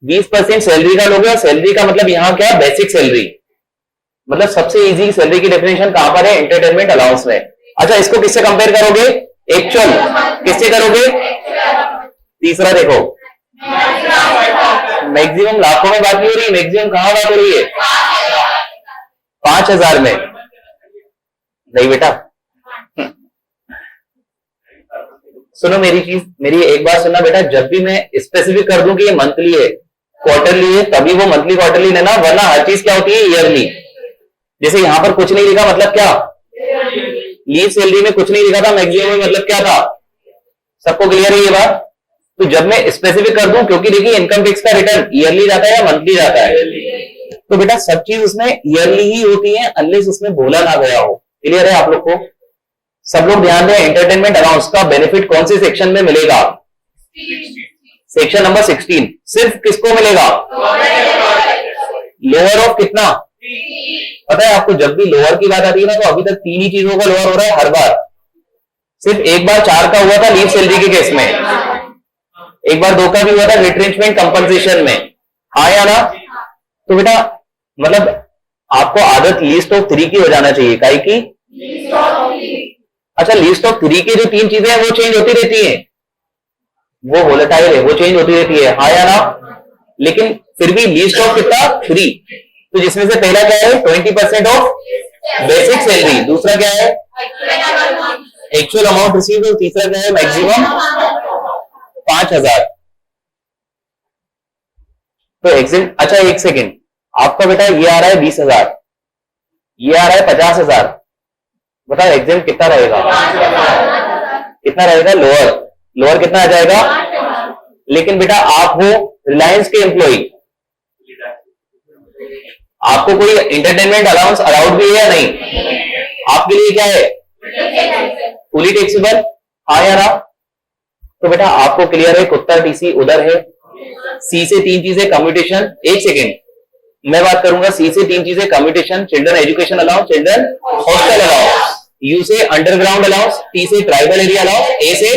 20% सैलरी का लोगे। और सैलरी का मतलब यहाँ क्या? Basic salary. मतलब सबसे इजी सैलरी की डेफिनेशन कहां पर है? एंटरटेनमेंट अलाउंस में। अच्छा इसको किससे कंपेयर करोगे? एक्चुअल। किससे करोगे? तीसरा देखो, मैक्सिमम लाखों में बात नहीं हो रही, मैक्सिमम कहां बात हो रही है? 5000 में। नहीं बेटा सुनो मेरी चीज, मेरी एक बात सुनना बेटा, जब भी मैं स्पेसिफिक कर दूं कि ये मंथली है, क्वार्टरली है, तभी वो मंथली क्वार्टरली लेना, वरना हर चीज क्या होती है? ईयरली। जैसे यहां पर कुछ नहीं लिखा मतलब क्या? लीव सैलरी में कुछ नहीं लिखा था, मैक्सिमम में मतलब क्या था? सबको क्लियर है ये बात? तो जब मैं स्पेसिफिक कर दूं, क्योंकि देखिए इनकम टैक्स का रिटर्न ईयरली जाता है या मंथली जाता है, तो बेटा सब चीज उसमें ईयरली ही होती है, अनलेस उसमें बोला ना गया हो। क्लियर है आप लोग को? सब लोग ध्यान दें, एंटरटेनमेंट अलाउंस का बेनिफिट कौन से सेक्शन में मिलेगा? Section number 16। सिर्फ किसको मिलेगा? लोअर ऑफ कितना? पता है आपको, जब भी लोअर की बात आती है ना, तो अभी तक 3 ही चीजों का लोअर हो रहा है हर बार। सिर्फ एक बार 4 का हुआ था लीव सैलरी के केस में, एक बार 2 का भी हुआ था रिट्रेंचमेंट कंपनसेशन में, हाँ या ना? तो बेटा मतलब आपको आदत लिस्ट ऑफ 3 की हो जाना चाहिए। काई की? अच्छा लिस्ट ऑफ 3 की जो 3 चीजें हैं वो चेंज होती रहती हैं, वो वोलेटाइल है, वो चेंज होती रहती है, हाँ या ना? लेकिन फिर भी लिस्ट ऑफ कितना? 3। तो जिसमें से पहला क्या है? 20% ऑफ बेसिक सैलरी। दूसरा क्या है? Actual amount received. और तीसरा क्या है? मैक्सिमम 5000। तो एग्जिट। अच्छा एक सेकेंड, आपका बेटा ये आ रहा है 20,000, ये आ रहा है 50,000, बताओ एग्जाम कितना रहेगा? कितना रहेगा? लोअर। लोअर कितना आ जाएगा? लेकिन बेटा आप हो रिलायंस के एम्प्लॉय, आपको कोई एंटरटेनमेंट अलाउंस अलाउड भी है या नहीं? आपके लिए क्या है? फुली टैक्सेबल, हाँ या ना? तो बेटा आपको क्लियर है, कुत्ता टीसी उधर है। सी से 3 चीजें कम्यूटेशन। एक सेकेंड, मैं बात करूंगा सी से 3 चीजें commutation, children education allowance, children hostel allowance, you से अंडरग्राउंड अलाउंस, टी से ट्राइबल एरिया अलाउंस, ए से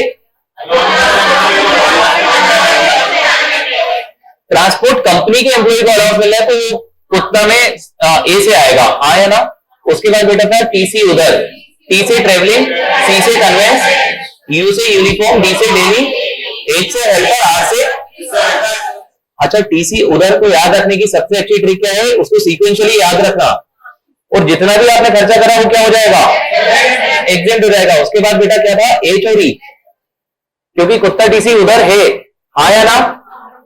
ट्रांसपोर्ट कंपनी के एम्प्लॉय को अलाउंस मिल रहा है, तो कुत्ता में ए से आएगा, हाँ या ना? उसके बाद बेटा था टीसी उधर, टी से ट्रेवलिंग, सी से कन्वेंस, यू से यूनिफॉर्म, डी से डेली, एच से हेल्पर, आर से। अच्छा टीसी उधर को याद रखने की सबसे अच्छी ट्रिक क्या है? उसको सीक्वेंशियली याद रखना, और जितना भी आपने खर्चा करा वो क्या हो जाएगा? एग्जेंट हो जाएगा। उसके बाद बेटा क्या था? एच और ई, क्योंकि कुत्ता टीसी उधर है, हाँ या ना?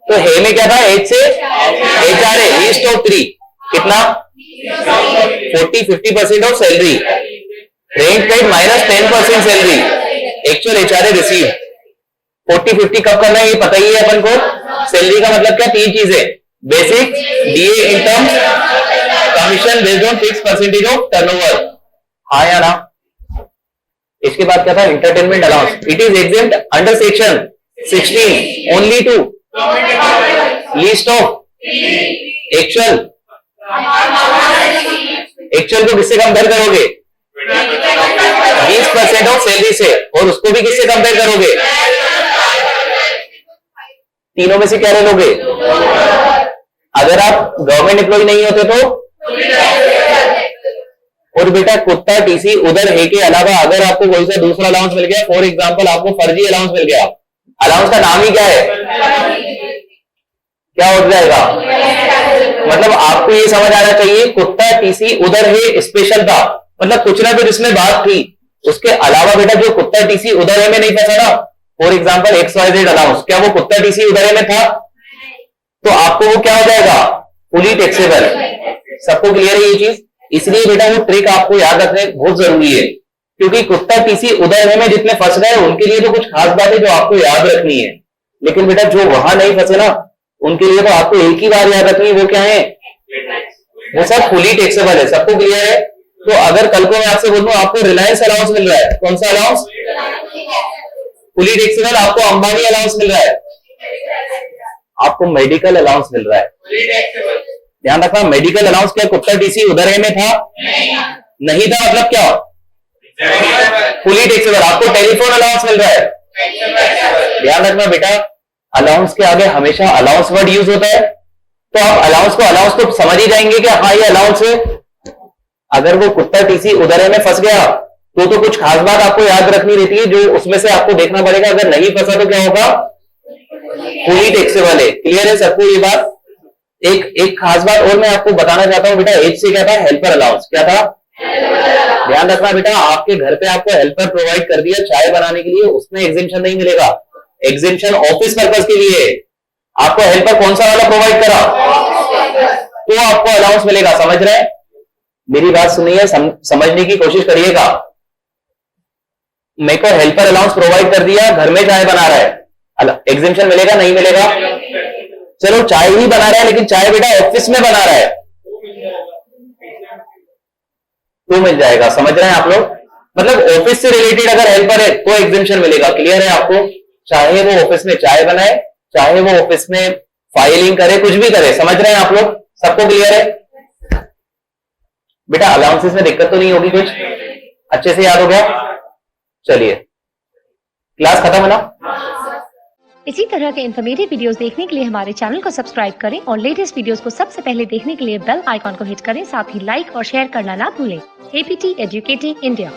तो है में क्या था? एच से H R A, least of 3 कितना? 40-50% of salary, rent paid minus 10% salary, actual H R A receive. 40-50 कब करना है ये पता ही है अपन को। सैलरी का मतलब क्या? 3 चीजें, basic, DA income, commission based on fix percentage of turnover, हाँ या ना? इसके बाद क्या था? Entertainment allowance. It is exempt under section 16 only to list of actual. Actual को किससे कंपेयर करोगे? 20% ऑफ सैलरी से, और उसको भी किससे कंपेयर करोगे? तीनों में से क्या ले लोगे? अगर आप गवर्नमेंट एम्प्लॉय नहीं होते तो, और बेटा कुत्ता टीसी उधर है के अलावा अगर आपको कोई सा दूसरा अलाउंस मिल गया, फॉर एग्जांपल आपको फर्जी अलाउंस मिल गया, अलाउंस का नाम ही क्या है, क्या हो जाएगा? मतलब आपको ये समझ आना चाहिए कुत्ता टीसी उधर है स्पेशल था, मतलब कुछ ना कुछ इसमें बात थी, उसके अलावा बेटा जो कुत्ता टीसी उधर है में नहीं फंसा ना, फॉर एग्जांपल XYZ अलाउंस, क्या वो कुत्ता टीसी उधर है में था? तो आपको वो क्या हो जाएगा? Fully taxable. सबको क्लियर है ये चीज? इसलिए बेटा वो ट्रिक आपको याद रखने बहुत जरूरी है, क्योंकि कुत्ता टीसी उधर है में जितने फंस गए उनके लिए तो कुछ खास बात है जो आपको याद रखनी है, लेकिन बेटा जो वहां नहीं फंसे ना उनके लिए तो आपको एक ही बार याद रखनी है, वो क्या है? वो सब फुली टैक्सेबल है। सबको क्लियर है? तो अगर कल को मैं आपसे बोलूं आपको रिलायंस अलाउंस मिल रहा है, कौन सा अलाउंस? Fully taxable. आपको अंबानी अलाउंस मिल रहा है, आपको मेडिकल अलाउंस मिल रहा है। ध्यान रखना, मेडिकल अलाउंस क्या कुत्ता टीसी उधर में था? नहीं था, मतलब क्या? Fully taxable. आपको टेलीफोन अलाउंस मिल रहा है। ध्यान रखना बेटा, अलाउंस के आगे हमेशा अलाउंस वर्ड यूज होता है, तो आप अलाउंस तो समझ ही जाएंगे कि हाँ ये अलाउंस है। अगर वो कुत्ता टीसी उधर में फंस गया तो कुछ खास बात आपको याद रखनी रहती है, जो उसमें से आपको देखना पड़ेगा। अगर नहीं फंसा तो क्या होगा? फुली टैक्सेबल है। क्लियर है सबको ये बात? एक खास बात और मैं आपको बताना चाहता हूं बेटा, एच से क्या था? Helper allowance. क्या था? ध्यान रखना बेटा, आपके घर पे आपको हेल्पर प्रोवाइड कर दिया चाय बनाने के लिए, उसमें एग्जेम्पशन नहीं मिलेगा। एग्जेम्पशन ऑफिस पर्पस के लिए। आपको हेल्पर कौन सा वाला प्रोवाइड करा तो आपको अलाउंस मिलेगा। समझ रहे हैं? मेरी बात सुनिए, समझने की कोशिश करिएगा। मेरे को हेल्पर अलाउंस प्रोवाइड कर दिया, घर में चाय बना रहा है, एग्जेम्पशन मिलेगा नहीं मिलेगा? चलो चाय ही बना रहा है, लेकिन चाय बेटा ऑफिस में बना रहा है तो मिल जाएगा। समझ रहे हैं आप लोग? मतलब ऑफिस से रिलेटेड अगर हेल्पर है तो एग्जेम्पशन मिलेगा। क्लियर है आपको? चाहे वो ऑफिस में चाय बनाए, चाहे वो ऑफिस में फाइलिंग करे, कुछ भी करे। समझ रहे हैं आप लोग? सबको क्लियर है बेटा? अलाउंसेस में दिक्कत तो नहीं होगी? कुछ अच्छे से याद हो गया? चलिए क्लास खत्म है ना? इसी तरह के इन्फॉर्मेटिव वीडियोस देखने के लिए हमारे चैनल को सब्सक्राइब करें और लेटेस्ट वीडियोस को सबसे पहले देखने के लिए बेल आइकॉन को हिट करें। साथ ही लाइक और शेयर करना ना भूलें। APT educating India.